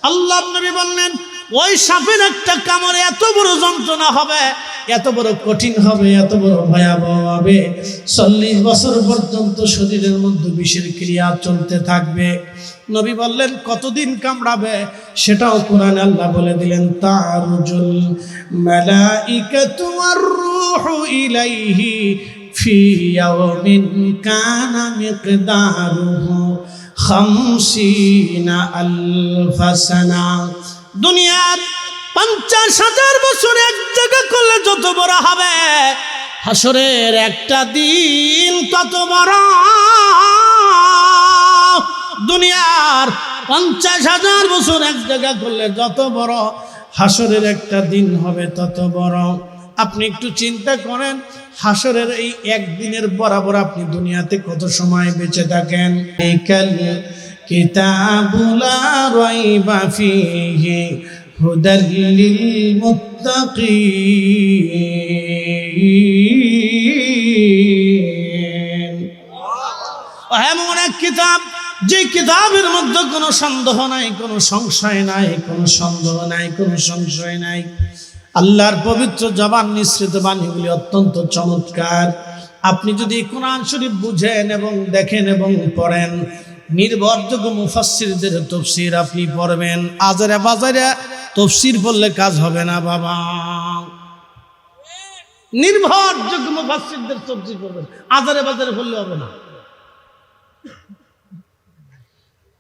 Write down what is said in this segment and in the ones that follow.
আল্লাহর নবী বললেন ওই সাপের একটা কামড়ে এত বড় যন্ত্রণা হবে, এত বড় কঠিন হবে, এত বড় ভয়াবহ হবে, 40 বছর পর্যন্ত শরীরের মধ্যে বিষের ক্রিয়া চলতে থাকবে। নবী বললেন কতদিন কামড়াবে সেটাও কোরআনে আল্লাহ বলে দিলেন, তারুজুল মালাইকাতু ওয়ার রূহু ইলাইহি ফি ইয়াওমিন কানা মিকদারুহু 50 আলফ সানা। দুনিয়ার 50,000 বছর এক জায়গা করলে যত বড় হবে, হাসরের একটা দিন তত বড়। দুনিয়ার 50,000 বছর এক জায়গা করলে যত বড়, হাসরের একটা দিন হবে তত বড়। আপনি একটু চিন্তা করেন, হাসরের এই একদিনের বরাবর আপনি দুনিয়াতে কত সময় বেঁচে থাকেন। কিতাবুলা রাইবা ফিহি হুদাল লিল মুত্তাকিন। এমন এক কিতাব যে কিতাবের মধ্যে কোনো সন্দেহ নাই, কোনো সংশয় নাই, কোনো সন্দেহ নাই, কোনো সংশয় নাই। আল্লাহর পবিত্র জবান নিঃসৃত বাণীগুলি অত্যন্ত চমৎকার। আপনি যদি কোরআন শরীফ বুঝেন এবং দেখেন এবং পড়েন, নির্ভরযোগ্য মুফাসসিরদের তাফসীর আপনি পড়বেন। আজারে বাজারে তাফসীর পড়লে কাজ হবে না বাবা, নির্ভরযোগ্য মুফাসসিরদের তাফসীর পড়বেন, আজারে বাজারে পড়লে হবে না।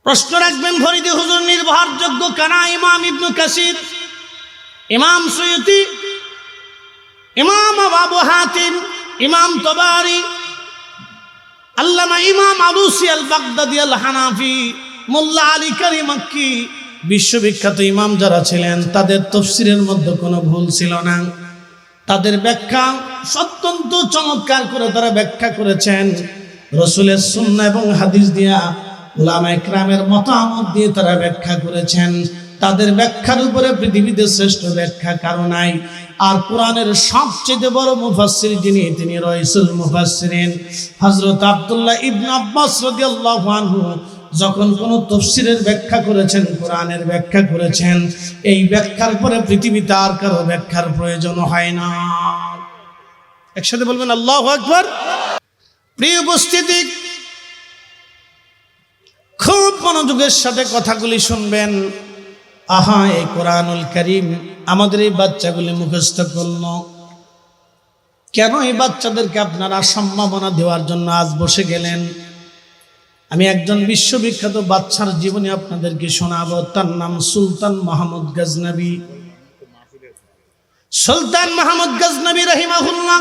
প্রশ্ন রাখবেন ফরিদী হুজুর, নির্ভরযোগ্য কানা? ইমাম ইবনে কাসির, ইমাম সুয়ুতি, ইমাম আবু হাতিম, ইমাম তবারি, আল্লামা ইমাম আলুসি আল বাগদাদি আল হানাফি, মোল্লা আলী কারি মক্কি, বিশ্ববিখ্যাত ইমাম যারা ছিলেন তাদের তাফসীরের মধ্যে কোনো ভুল ছিল না। তাদের ব্যাখ্যা অত্যন্ত চমৎকার করে তারা ব্যাখ্যা করেছেন। রাসূলের সুন্নাহ এবং হাদিস দিয়া, উলামা ইকরামের মতামত দিয়ে তারা ব্যাখ্যা করেছেন। তাদের ব্যাখ্যার উপরে পৃথিবীতে শ্রেষ্ঠ ব্যাখ্যা কারো নাই। আর কোরআনের সবচেয়ে বড় মুফাসসির যিনি, তিনি রাইসুল মুফাসসিরিন হযরত আব্দুল্লাহ ইবনে আব্বাস রাদিয়াল্লাহু আনহু যখন কোন তাফসীরের ব্যাখ্যা করেছেন, কোরআনের ব্যাখ্যা করেছেন, এই ব্যাখ্যার পরে পৃথিবীতে আর কারো ব্যাখ্যার প্রয়োজন হয় না। একসাথে বলবেন আল্লাহু আকবার। প্রিয় উপস্থিতি, খুব মনোযোগের সাথে কথাগুলি শুনবেন। আহা, এই কোরআনুল কারীম আমাদের এই বাচ্চাগুলি মুখস্থ করল কেন? এই বাচ্চাদেরকে আপনারা সম্ভাবনা দেওয়ার জন্য আজ বসে গেলেন। আমি একজন বিশ্ববিখ্যাত বাচ্চার জীবনী আপনাদেরকে শোনাবো। তার নাম সুলতান মাহমুদ গজনবী। সুলতান মাহমুদ গজনবী রাহিমাহুল্লাহ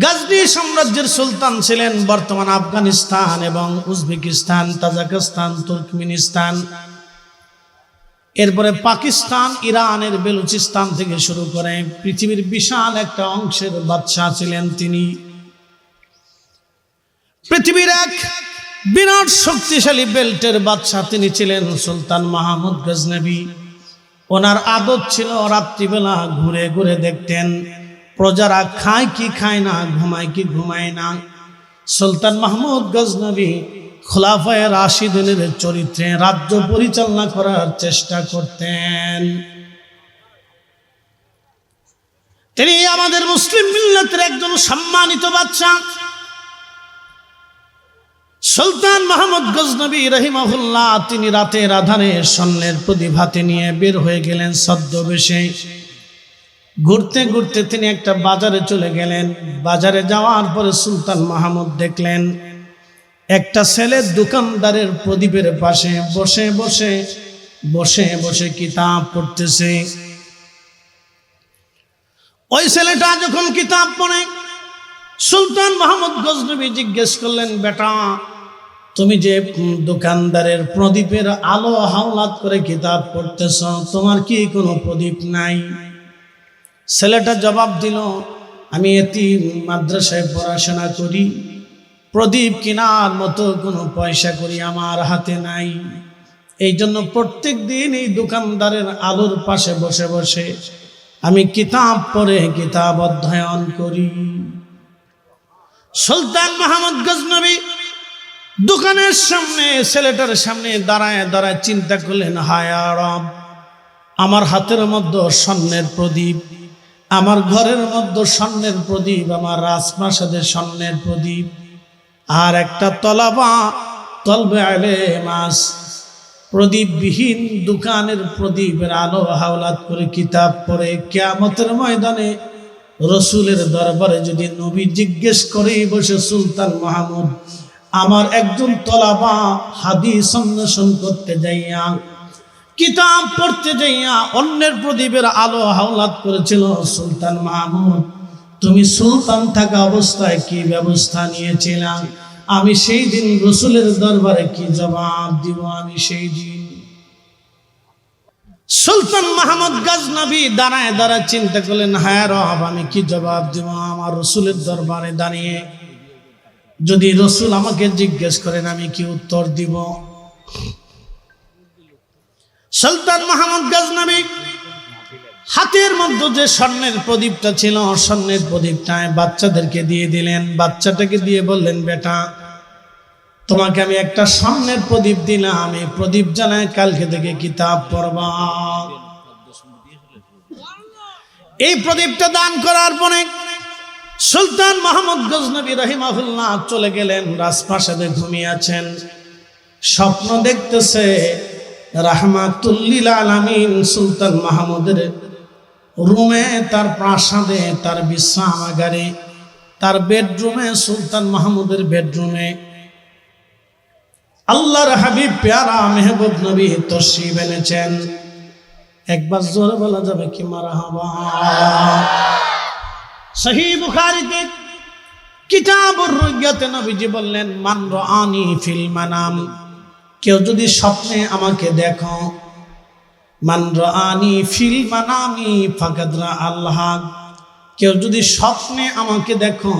গজনী সাম্রাজ্যের সুলতান ছিলেন। বর্তমান আফগানিস্তান এবং উজবেকিস্তান, তাজিকিস্তান, তুর্কমেনিস্তান, এরপরে পাকিস্তান, ইরানের বেলুচিস্তান থেকে শুরু করে পৃথিবীর বিশাল একটা অংশের বাদশা ছিলেন তিনি। পৃথিবীর এক বিরাট শক্তিশালী বেল্টের বাদশা তিনি ছিলেন সুলতান মাহমুদ গজনবী। ওনার আদত ছিল রাত্রিবেলা ঘুরে ঘুরে দেখতেন প্রজারা খায় কি খায় না, ঘুমায় কি ঘুমায় না। সুলতান মাহমুদ গজনবী খোলাফায়ে রাশিদিনের চরিত্রে রাজ্য পরিচালনা করার চেষ্টা করতেন। তিনি আমাদের মুসলিম মিল্লাতের একজন সম্মানিত বাদশা। সুলতান মাহমুদ গজনবী রাহিমাহুল্লাহ তিনি রাতের আধারে স্বর্ণের প্রদীপ হাতে নিয়ে বের হয়ে গেলেন ছদ্মবেশে। ঘুরতে ঘুরতে তিনি একটা বাজারে চলে গেলেন। বাজারে যাওয়ার পরে সুলতান মাহমুদ দেখলেন একটা ছেলে দোকানদারের প্রদীপের পাশে বসে বসে বসে বসে কিতাব পড়তেছে। ওই ছেলেটা যখন কিতাব পড়ে, সুলতান মাহমুদ গজনবী জিজ্ঞেস করলেন, বেটা তুমি যে দোকানদারের প্রদীপের আলো হাওলাত করে কিতাব পড়তেছ, তোমার কি কোনো প্রদীপ নাই? ছেলেটা জবাব দিল, আমি এতিম মাদ্রাসায় পড়াশোনা করি, প্রদীপ কেনার মতো কোনো পয়সা করি আমার হাতে নাই। এই জন্য প্রত্যেক দিন এই দোকানদারের আলোর পাশে বসে বসে আমি কিতাব পড়ে কিতাব অধ্যয়ন করি। সুলতান মাহমুদ গজনবী দোকানের সামনে ছেলেটার সামনে দাঁড়ায় দাঁড়ায় চিন্তা করলেন, হায় রব, আমার হাতের মধ্যে স্বর্ণের প্রদীপ, আমার ঘরের মধ্যে স্বর্ণের প্রদীপ, আমার রাজপ্রাসাদের স্বর্ণের প্রদীপ, আর একটা তলবে আলে মাস প্রদীপবিহীন দোকানের প্রদীপের আলো হাওলাত করে কিতাব পড়ে কিয়ামতের ময়দানে রসুলের দরবারে যদি নবী জিজ্ঞেস করে বসে, সুলতান মাহমুদ, আমার একজন তলাবা হাদিস অন্বেষণ করতে যাইয়া, কিতাব পড়তে যাইয়া অন্যের প্রদীপের আলো হাওলাত করেছিল, সুলতান মাহমুদ তুমি সুলতান থাকা অবস্থায় কি ব্যবস্থা নিয়েছিলাম? আমি সেই দিন রসুলের দরবারে কি জবাব দিব? আমি সেই দিন সুলতান মাহমুদ গজনবী দাঁড়ায় দাঁড়ায় চিন্তা করলেন, হ্যাঁ রব, আমি কি জবাব দিব আমার রসুলের দরবারে দাঁড়িয়ে? যদি রসুল আমাকে জিজ্ঞেস করেন আমি কি উত্তর দিব? সুলতান মাহমুদ গজনবী হাতের মধ্যে যে স্বর্ণের প্রদীপটা ছিল, স্বর্ণের প্রদীপটায় বাচ্চাদেরকে দিয়ে দিলেন। বাচ্চাটাকে দিয়ে বললেন, বেটা, তোমাকে আমি একটা স্বর্ণের প্রদীপ দিলাম, এই প্রদীপ জ্বালায় কালকে থেকে কিতাব পড়বা। এই প্রদীপটা দান করার পরে সুলতান মাহমুদ গজনবী রাহিমাহুল্লাহ চলে গেলেন, রাজপ্রাসাদে ঘুমিয়ে আছেন। স্বপ্ন দেখতেছে রাহমাতুল লিল আলামিন সুলতান মাহমুদের রুমে, তার প্রাসাদে, তার বিশ্রামাগারে, তার বেডরুমে, সুলতান মাহমুদের বেডরুমে আল্লাহর হাবিব প্যারা মেহবুব নবী তশরিফ এনেছেন। একবার জোরে বলা যাবে কি মারহাবা? সহিহ বুখারীতে কিতাবুর রুইয়াতে নবীজি বললেন, মান রাআনি ফিল মানাম, কেউ যদি স্বপ্নে আমাকে দেখো, মান রাআনি ফিল মানামি ফাকাদ রা আল্লাহ, কেউ যদি স্বপ্নে আমাকে দেখো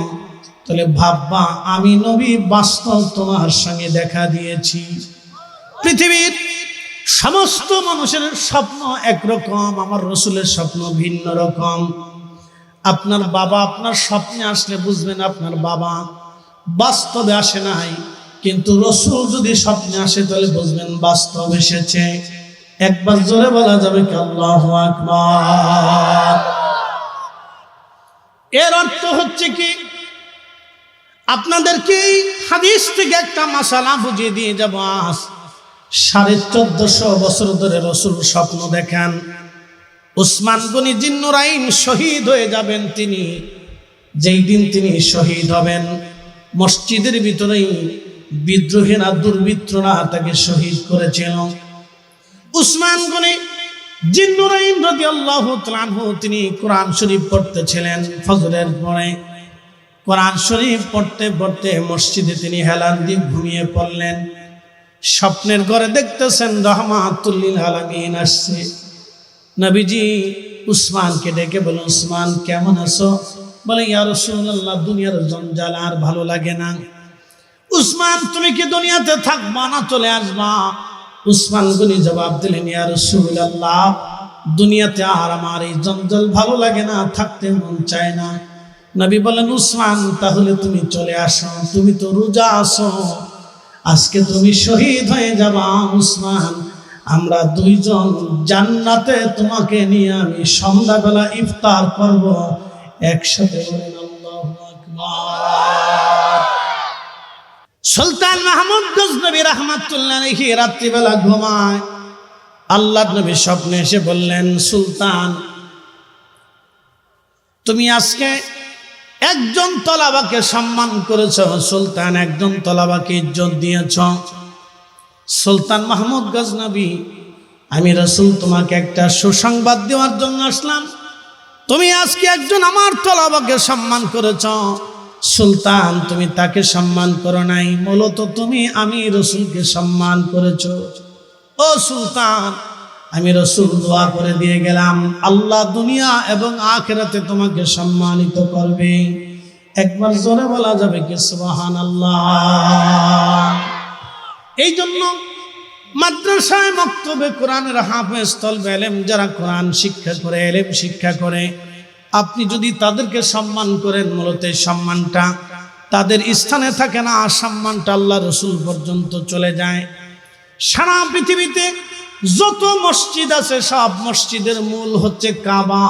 তাহলে ভাববা আমি নবী বাস্তব তোমার সঙ্গে দেখা দিয়েছি। পৃথিবীর সমস্ত মানুষের স্বপ্ন একরকম, আমার রসুলের স্বপ্ন ভিন্ন রকম। আপনার বাবা আপনার স্বপ্নে আসলে বুঝবেন আপনার বাবা বাস্তবে আসে নাই, কিন্তু রসুল যদি স্বপ্নে আসে তাহলে বুঝবেন বাস্তব এসেছে। একবার জোরে বলা যাবে কি আল্লাহু আকবার? এর অর্থ হচ্ছে কি, আপনাদেরকে এই হাদিস থেকে একটা মাসালা বুঝিয়ে দিয়ে যাব। 1450 বছর ধরে রসুল স্বপ্ন দেখেন উসমান গনি জিন্নুরাইন শহীদ হয়ে যাবেন। তিনি যেই দিন তিনি শহীদ হবেন, মসজিদের ভিতরেই বিদ্রোহীরা, দুর্বৃত্তরা তাকে শহীদ করেছিল। উসমান গনি জিন্নুরাইন রাদিয়াল্লাহু তাআলা আনহু তিনি কোরআন শরীফ পড়তেছিলেন ফজরের পরে। কোরআন শরীফ পড়তে পড়তে মসজিদে তিনি হেলান দিয়ে ঘুমিয়ে পড়লেন। স্বপ্নের ঘরে দেখতেছেন রাহমাতুল লিল আলামিন আসছে। নবীজি উসমানকে ডেকে বলেন, উসমান কেমন আছো? বলে, ইয়া রাসূলুল্লাহ, দুনিয়ার জঞ্জাল আর ভালো লাগে না। উসমান, তুমি কি দুনিয়াতে থাকবা না চলে আসবা? উসমান গনি জবাব দিলেন, ইয়া রাসূলুল্লাহ, দুনিয়াতে আর আমার এই জঞ্জাল ভালো লাগে না, থাকতে মন চায় না। নবী বলেন, উসমান তাহলে তুমি চলে আসো, তুমি তো রোজা আছো, আজকে তুমি শহীদ হয়ে যাবা। উসমান, আমরা দুইজন জান্নাতে তোমাকে নিয়ে আমি সন্ধ্যাবেলা ইফতার করব, একসাথে বলেন আল্লাহু আকবার। সুলতান মাহমুদ গজনবী রাহমাতুল্লাহ আলাইহি রাত্রিবেলা ঘুমায়। আল্লাহর নবী স্বপ্নে এসে বললেন, সুলতান, তুমি আজকে একজন তলাবাকে সম্মান করেছ, সুলতান একজন তলাবাকে ইজ্জত দিয়েছ। সুলতান মাহমুদ গজনবী, আমি রাসূল তোমাকে একটা সুসংবাদ দেওয়ার জন্য আসলাম। তুমি আজকে একজন আমার তলাবাকে সম্মান করেছ। সুলতান, তুমি তাকে সম্মান করো নাই, মূলত তুমি আমি রাসূলকে সম্মান করেছ। ও সুলতান, আমি রাসূল দোয়া করে দিয়ে গেলাম, আল্লাহ দুনিয়া এবং আখিরাতে তোমাকে সম্মানিত করবে। একবার জোরে বলা যাবে কি সুবহানাল্লাহ? এই জন্য মাদ্রাসায় মক্তবে কোরআনের হাফেজ তলবে ইলম যারা কোরআন শিক্ষা করে, ইলম শিক্ষা করে, আপনি যদি তাদেরকে সম্মান করেন, মূলত এই সম্মানটা তাদের স্থানে থাকে না, সম্মানটা আল্লাহ রসুল পর্যন্ত চলে যায়। সারা পৃথিবীতে যত মসজিদ আছে সব মসজিদের মূল হচ্ছে কাবা।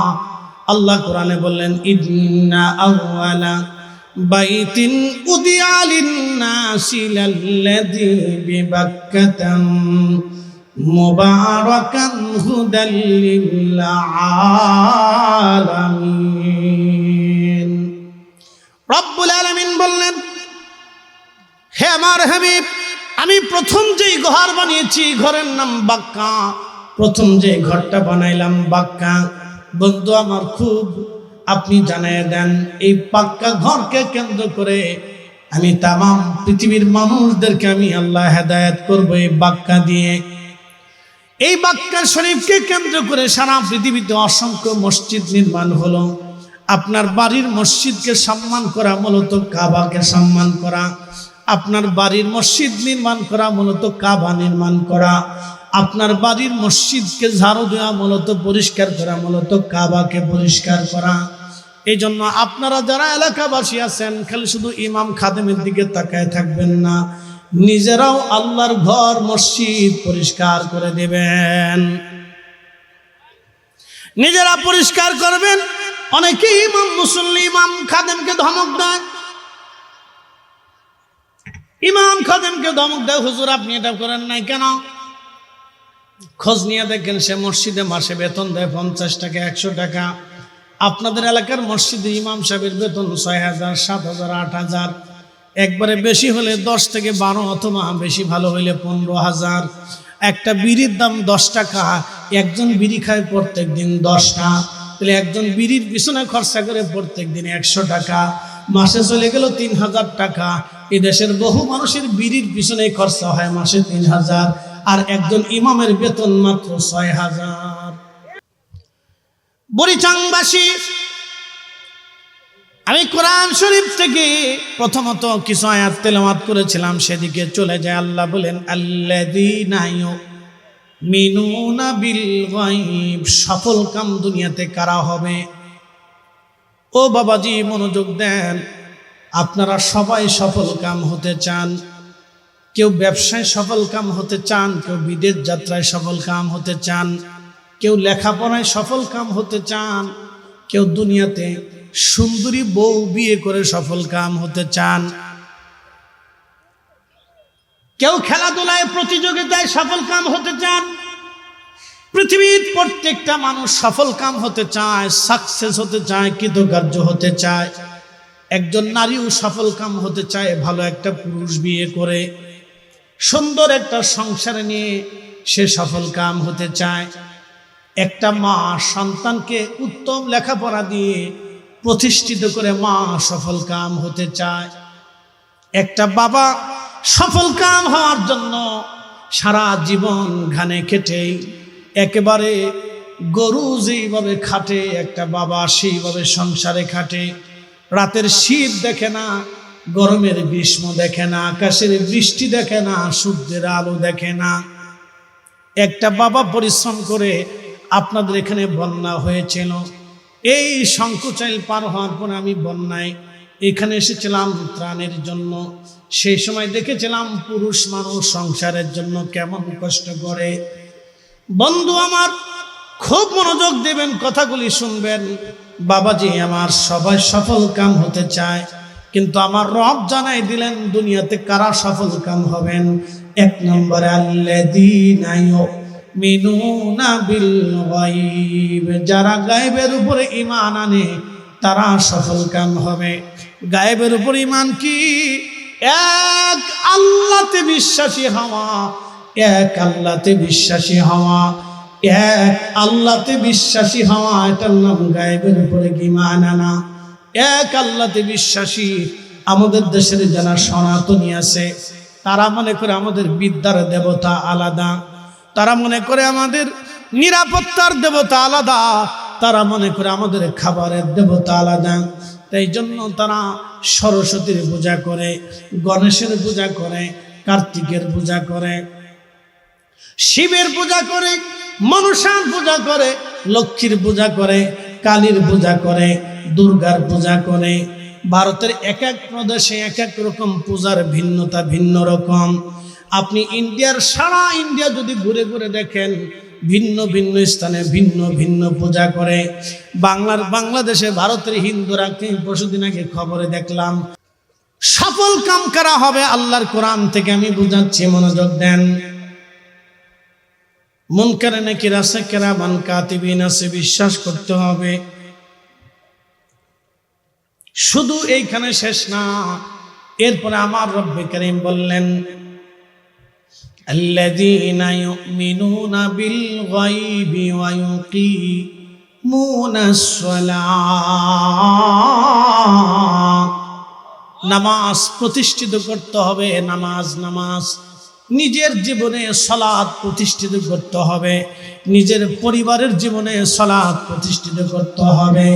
আল্লাহ কোরআনে বললেন, ইন্না আউয়ালা বাইতিন উদিয়া লিন-নাসি লাল্লাযী বিবাক্কাতা মুবারাকান হুদাল লিল আলামিন। রব্বুল আলামিন বললেন, হে আমার হাবিব, আমি প্রথম যেই ঘর বানিয়েছি ঘরের নাম বাক্কা। প্রথম যে ঘরটা বানাইলাম বাক্কা। বন্ধু আমার, খুব আপনি জানিয়ে দেন, এই পাক্কা ঘরকে কেন্দ্র করে আমি তামাম পৃথিবীর মানুষদেরকে আমি আল্লাহ হেদায়েত করব এই বাক্কা দিয়ে। এই বাক্কা শরীফকে কেন্দ্র করে সারা পৃথিবীতে অসংখ্য মসজিদ নির্মাণ হলো। আপনার বাড়ির মসজিদকে সম্মান করা মূলত কাবাকে সম্মান করা। আপনার বাড়ির মসজিদ নির্মাণ করা মূলত কাবা নির্মাণ করা। আপনার বাড়ির মসজিদকে ঝাড়ু দেওয়া মূলত পরিষ্কার করা, মূলত কাবাকে পরিষ্কার করা। এই জন্য আপনারা যারা এলাকাবাসী আছেন, খালি শুধু ইমাম খাদেমের দিকে তাকায় থাকবেন না, নিজেরাও আল্লাহর ঘর মসজিদ পরিষ্কার করে দেবেন, নিজেরা পরিষ্কার করবেন। অনেকে ইমাম মুসল্লি ইমাম খাদেমকে ধমক দেয়, ইমাম খাদেমকে ধমক দেয়, হুজুর আপনি এটা করেন নাই কেন? খোঁজ নিয়ে দেখেন সে মসজিদে মাসে বেতন দেয় 50 টাকা 100 টাকা। আপনাদের এলাকার মসজিদে ইমাম সাহেবের বেতন 6000 7000 8000, একবারে বেশি হলে 10 থেকে 12, অথবা বেশি ভালো হইলে 15,000। একটা বিড়ির দাম 10 টাকা, একজন বিড়ি খায় প্রত্যেক দিন 10টা, তাহলে একজন বিড়ির পিছনে খরচা করে প্রত্যেক দিন 100 টাকা, মাসে চলে গেল 3000 টাকা। এই দেশের বহু মানুষের বিড়ির পিছনে খরচা হয় মাসে 3000, আর একজন ইমামের বেতন মাত্র 6000। বরিচাংবাসী, আমি কোরআন শরীফ থেকে প্রথমত কিছু আয়াত তেলাওয়াত করেছিলাম, সেদিকে চলে যায়। আল্লাহ বলেন, আল্লাযীনা ইউমিনুনা বিল গায়ব। সফল কাম দুনিয়াতে কারা হবে? ও বাবাজি মনোযোগ দেন, আপনারা সবাই সফল কাম হতে চান। কেউ ব্যবসায় সফল কাম হতে চান, কেউ বিদেশ যাত্রায় সফল কাম হতে চান, কেউ লেখাপড়ায় সফল কাম হতে চান, কেউ দুনিয়াতে সুন্দরী বউ বিয়ে করে সফল কাম হতে চান, কেউ খেলাধুলায় প্রতিযোগিতায় সফল কাম হতে চান। পৃথিবীর প্রত্যেকটা মানুষ সফল কাম হতে চায়, সাকসেস হতে চায়, কৃতকার্য হতে চায়। একজন নারীও সফল কাম হতে চায়, ভালো একটা পুরুষ বিয়ে করে সুন্দর একটা সংসারে নিয়ে সে সফল কাম হতে চায়। একটা মা সন্তানকে উত্তম লেখাপড়া দিয়ে প্রতিষ্ঠিত করে মা সফল কাম হতে চায়। একটা বাবা সফল কাম হওয়ার জন্য সারা জীবন ঘানে খেটে, একেবারে গরু যেইভাবে খাটে একটা বাবা সেইভাবে সংসারে খাটে। রাতের শীত দেখে না, গরমের গ্রীষ্ম দেখে না, আকাশের বৃষ্টি দেখে না, সূর্যের আলো দেখে না। একটা বাবা পরিশ্রম করে, আপনাদের এখানে বন্যা হয়েছিল, এই শঙ্কুচাইল পার হওয়ার পরে আমি বন্যায় এখানে এসেছিলাম ত্রাণের জন্য। সেই সময় দেখেছিলাম পুরুষ মানুষ সংসারের জন্য কেমন কষ্ট করে। বন্ধু আমার, খুব মনোযোগ দেবেন, কথাগুলি শুনবেন। বাবাজি আমার, সবাই সফল কাম হতে চায়, কিন্তু আমার রব জানাই দিলেন দুনিয়াতে কারা সফল কাম হবেন। 1 নম্বরে আল্লাযীনা ইউমিনুনা বিল গায়ব। যারা গায়েবের উপরে ঈমান আনে তারা সফল কাম হবে। গায়েবের উপর ঈমান কি? এক আল্লাহতে বিশ্বাসী হওয়া, এক আল্লাহতে বিশ্বাসী হওয়া, এক আল্লাহতে বিশ্বাসী হওয়া, এটার নাম গায়েবের উপরে ঈমান আনা। এক আল্লাহতে বিশ্বাসী। আমাদের দেশের যারা সনাতনী আছে তারা মনে করে আমাদের বিদ্যার দেবতা আলাদা, তারা মনে করে আমাদের নিরাপত্তার দেবতা আলাদা, তারা মনে করে আমাদের খাবারের দেবতা আলাদা। তাই জন্য তারা সরস্বতীর পূজা করে, গণেশের পূজা করে, কার্তিকের পূজা করে, শিবের পূজা করে, মনসার পূজা করে, লক্ষ্মীর পূজা করে, কালীর পূজা করে, দুর্গার পূজা করে। ভারতের এক এক প্রদেশে এক এক রকম পূজার ভিন্নতা ভিন্ন রকম। আপনি ইন্ডিয়ার সারা ইন্ডিয়া যদি ঘুরে ঘুরে দেখেন, ভিন্ন ভিন্ন স্থানে ভিন্ন ভিন্ন পূজা করে। বাংলাদেশে ভারতের হিন্দুরা পরশুদিন আগে খবরে দেখলাম, সফল কাম করা হবে আল্লাহর কোরআন থেকে আমি বুঝাচ্ছি, মনোযোগ দেন। মুনকার নাকির আছে, কিরামান কাতিবিন আছে, বিশ্বাস করতে হবে। শুধু এইখানে শেষ না, এরপরে আমার রব্বে কারীম বললেন, আল্লাযীনা ইউমিনুনা বিল গায়বি ওয়া ইউকিমুনাস সালাত। নামাজ প্রতিষ্ঠিত করতে হবে। নামাজ নিজের জীবনে সালাত প্রতিষ্ঠিত করতে হবে, নিজের পরিবারের জীবনে সালাত প্রতিষ্ঠিত করতে হবে,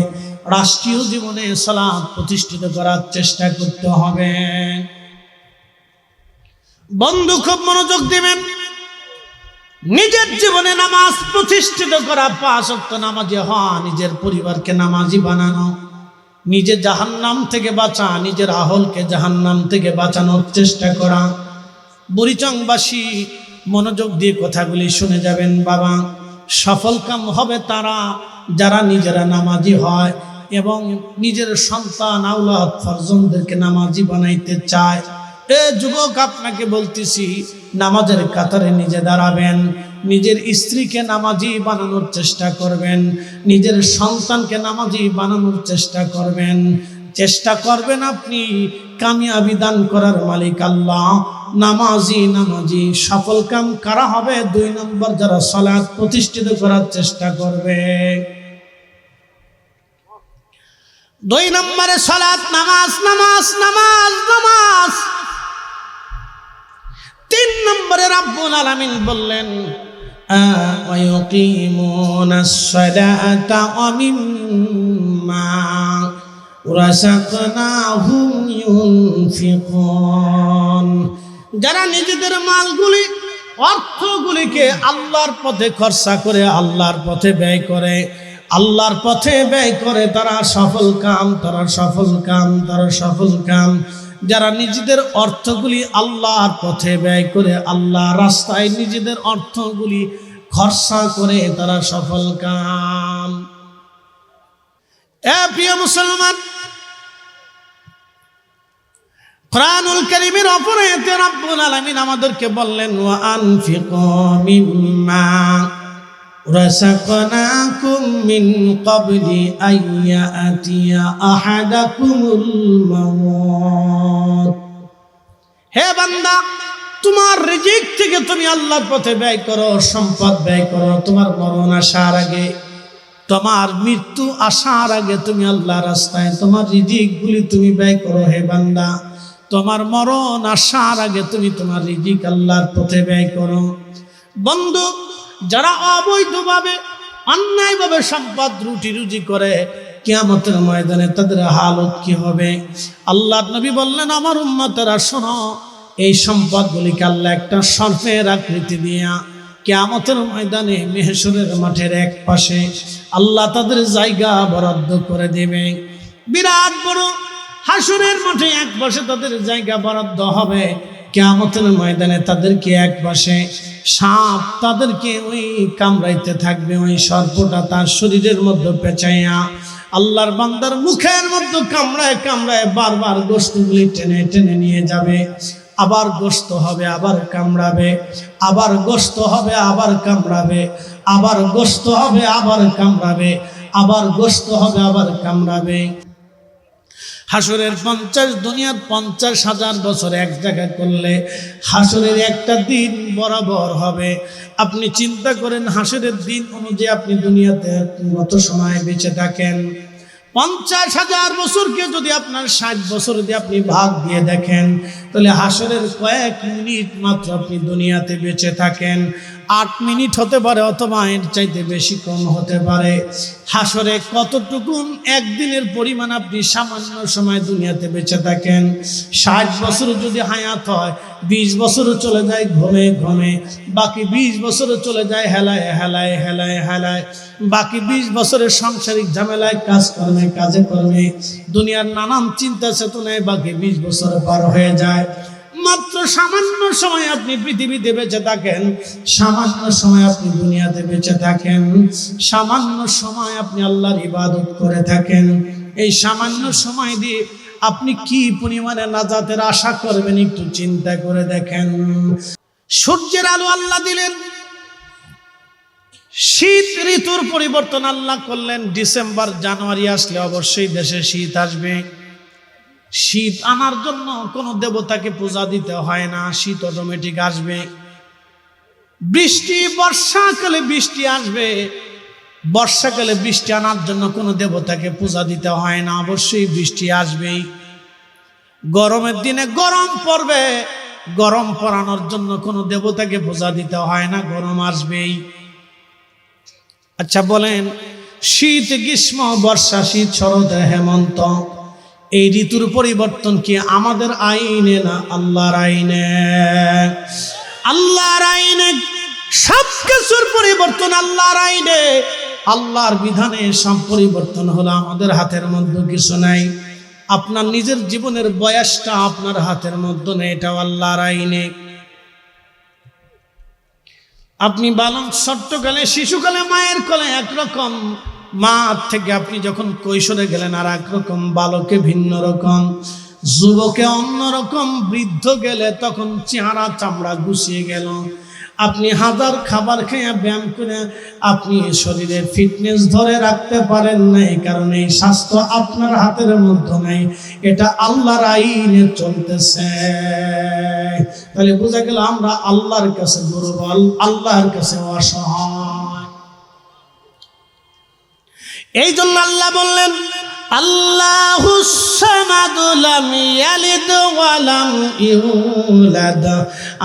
রাষ্ট্রীয় জীবনে সালাত প্রতিষ্ঠিত করার চেষ্টা করতে হবে। বন্ধু খুব মনোযোগ দিবেন। নিজের জীবনে নামাজ প্রতিষ্ঠিত করা, 5 ওয়াক্ত নামাজি হওয়া, নিজের পরিবারকে নামাজি বানানো, নিজে জাহান্নাম থেকে বাঁচা, নিজের আহলকে জাহান্নাম থেকে বাঁচানোর চেষ্টা করা। বুড়িচংবাসী মনোযোগ দিয়ে কথাগুলি শুনে যাবেন বাবা। সফল কাম হবে তারা যারা নিজেরা নামাজি হয় এবং নিজের সন্তান আওলাদ ফরজনদেরকে নামাজি বানাইতে চায়। এ যুবক, আপনাকে বলতেছি, নামাজের কাতারে নিজে দাঁড়াবেন, নিজের স্ত্রীকে নামাজি বানানোর চেষ্টা করবেন, নিজের সন্তানকে নামাজি বানানোর চেষ্টা করবেন। চেষ্টা করবেন আপনি, কামিয়াবি দান করার মালিক আল্লাহ। নামাজি সফল কাম কারা হবে? 2 নম্বর, যারা সালাত প্রতিষ্ঠিত করার চেষ্টা করবে। 2 নম্বরে সালাত, নামাজ। 3 নম্বরে রব্বুল আলামিন বললেন, ওয়ায়ুকিমুনাস সালাতা ওয়া মিম্মা রাযাকনাহুম ইউনফিকুন। যারা নিজেদের মালগুলি, অর্থগুলিকে আল্লাহর পথে খরচা করে, আল্লাহর পথে ব্যয় করে, আল্লাহর পথে ব্যয় করে, তারা সফল কাম। যারা নিজেদের অর্থগুলি আল্লাহর পথে ব্যয় করে, আল্লাহ রাস্তায় নিজেদের অর্থগুলি খরচা করে, তারা সফল কাম। প্রিয় মুসলমান, কুরআনুল কারীমের অপরায়তে রব্বুল আলামিন আমাদেরকে বললেন, ওয়া আনফিকু মিম্মা রাযাকনাকুম মিন ক্বাবলি আইয়াতিয়া আহাদাকুমুল মাউত। হে বান্দা, তোমার রিজিক থেকে তুমি আল্লাহর পথে ব্যয় করো, সম্পদ ব্যয় করো। তোমার মরণ আসার আগে, তোমার মৃত্যু আসার আগে তুমি আল্লাহ রাস্তায় তোমার রিজিকগুলি তুমি ব্যয় করো। হে বান্দা, তোমার মরণ আসার আগে তুমি তোমার রিজিক আল্লাহর পথে ব্যয় করো। বন্ধু, যারা অবৈধভাবে অন্যায়ভাবে সম্পদ রুজি করে, কিয়ামতের ময়দানে তাদের হালত কি হবে? আল্লাহর নবী বললেন, আমার উম্মতেরা শোনো, এই সম্পদগুলিকে আল্লাহ একটা সর্পের আকৃতি দিয়া কিয়ামতের ময়দানে মেহশরের মাঠের এক পাশে আল্লাহ তাদের জায়গা বরাদ্দ করে দেবে। বিরাট বড় হাসরের মাঠে এক পাশে তাদের জায়গা বরাদ্দ হবে। কিয়ামতের ময়দানে তাদেরকে এক পাশে সাপ তাদেরকে ওই কামড়াইতে থাকবে। ওই সর্পটা তার শরীরের মধ্যে পেঁচাইয়া আল্লাহর বান্দার মুখের মধ্যে কামড়ায় কামড়ায় বারবার গোশতগুলি টেনে টেনে নিয়ে যাবে। আবার গোশত হবে, আবার কামড়াবে, আবার গোশত হবে, আবার কামড়াবে, আবার গোশত হবে, আবার কামড়াবে, আবার গোশত হবে, আবার কামড়াবে। হাসরের 50 দুনিয়ার 50,000 বছর এক জায়গায় করলে হাসরের একটা দিন বরাবর হবে। আপনি চিন্তা করেন, হাসরের দিন অনুযায়ী আপনি দুনিয়াতে কত সময় বেঁচে থাকেন। 50,000 বছরকে যদি আপনার 60 বছর দিয়ে আপনি ভাগ দিয়ে দেখেন, তাহলে হাসরের কয়েক মিনিট মাত্র আপনি দুনিয়াতে বেঁচে থাকেন। 8 মিনিট হতে পারে অথবা এর চাইতে বেশি কম হতে পারে। হাসরে কতটুকুন একদিনের পরিমাণ আপনি সামান্য সময় দুনিয়াতে বেঁচে থাকেন। 60 বছর যদি হায়াত হয়, 20 বছরও চলে যায় ঘুমে ঘুমে, বাকি 20 বছরও চলে যায় হেলায় হেলায় হেলায় হেলায়, বাকি 20 বছরের সাংসারিক ঝামেলায় কাজে কর্মে দুনিয়ার নানান চিন্তা চেতনায় বাকি 20 বছর পার হয়ে যায়। মাত্র সামান্য সময় আপনি পৃথিবীতে বেঁচে থাকেন, সামান্য সময় আপনি দুনিয়াতে বেঁচে থাকেন, সামান্য সময় আপনি আল্লাহর ইবাদত করে থাকেন। এই সামান্য সময় দিয়ে আপনি কি পরিমাণে নাজাতের আশা করবেন একটু চিন্তা করে দেখেন। সূর্যের আলো আল্লাহ দিলেন, শীত ঋতুর পরিবর্তন আল্লাহ করলেন। ডিসেম্বর জানুয়ারি আসলে অবশ্যই দেশে শীত আসবে। শীত আনার জন্য কোনো দেবতাকে পূজা দিতে হয় না, শীত অটোমেটিক আসবে। বৃষ্টি বর্ষাকালে বৃষ্টি আসবে, বর্ষাকালে বৃষ্টি আনার জন্য কোনো দেবতাকে পূজা দিতে হয় না, অবশ্যই বৃষ্টি আসবেই। গরমের দিনে গরম পড়বে, গরম পড়ানোর জন্য কোনো দেবতাকে পূজা দিতে হয় না, গরম আসবেই। আচ্ছা বলেন, শীত গ্রীষ্ম বর্ষা শীত শরৎ হেমন্ত এই ঋতুর পরিবর্তন কি আমাদের আইনে না আল্লাহর আইনে? আল্লাহর আইনে সব কিছুর পরিবর্তন আল্লাহর আইনে, আল্লাহর বিধানে সব পরিবর্তন হলো। আমাদের হাতের মধ্যে কিছু নাই। আপনার নিজের জীবনের বয়সটা আপনার হাতের মধ্যে নেই, এটাও আল্লাহর আইনে। আপনি বালক ছোট্টকালে শিশুকালে মায়ের কোলে একরকম, মা থেকে আপনি যখন কৈশোরে গেলেন আর একরকম, বালকে ভিন্ন রকম, যুবকে অন্যরকম, বৃদ্ধ গেলে তখন চেহারা চামড়া গুছিয়ে গেল। আপনি হাজার খাবার খেয়ে ব্যায়াম করে আপনি শরীরের ফিটনেস ধরে রাখতে পারেন না, এই কারণে এই স্বাস্থ্য আপনার হাতের মধ্যে নেই, এটা আল্লাহর আইনে চলতেছে। তাহলে বোঝা গেল আমরা আল্লাহর কাছে দুর্বল, আল্লাহর কাছে অসহায়। এই জন্য আল্লাহ বললেন, আল্লাহুস সামাদু লাম ইয়ালিদ ওয়া লাম ইউলাদ।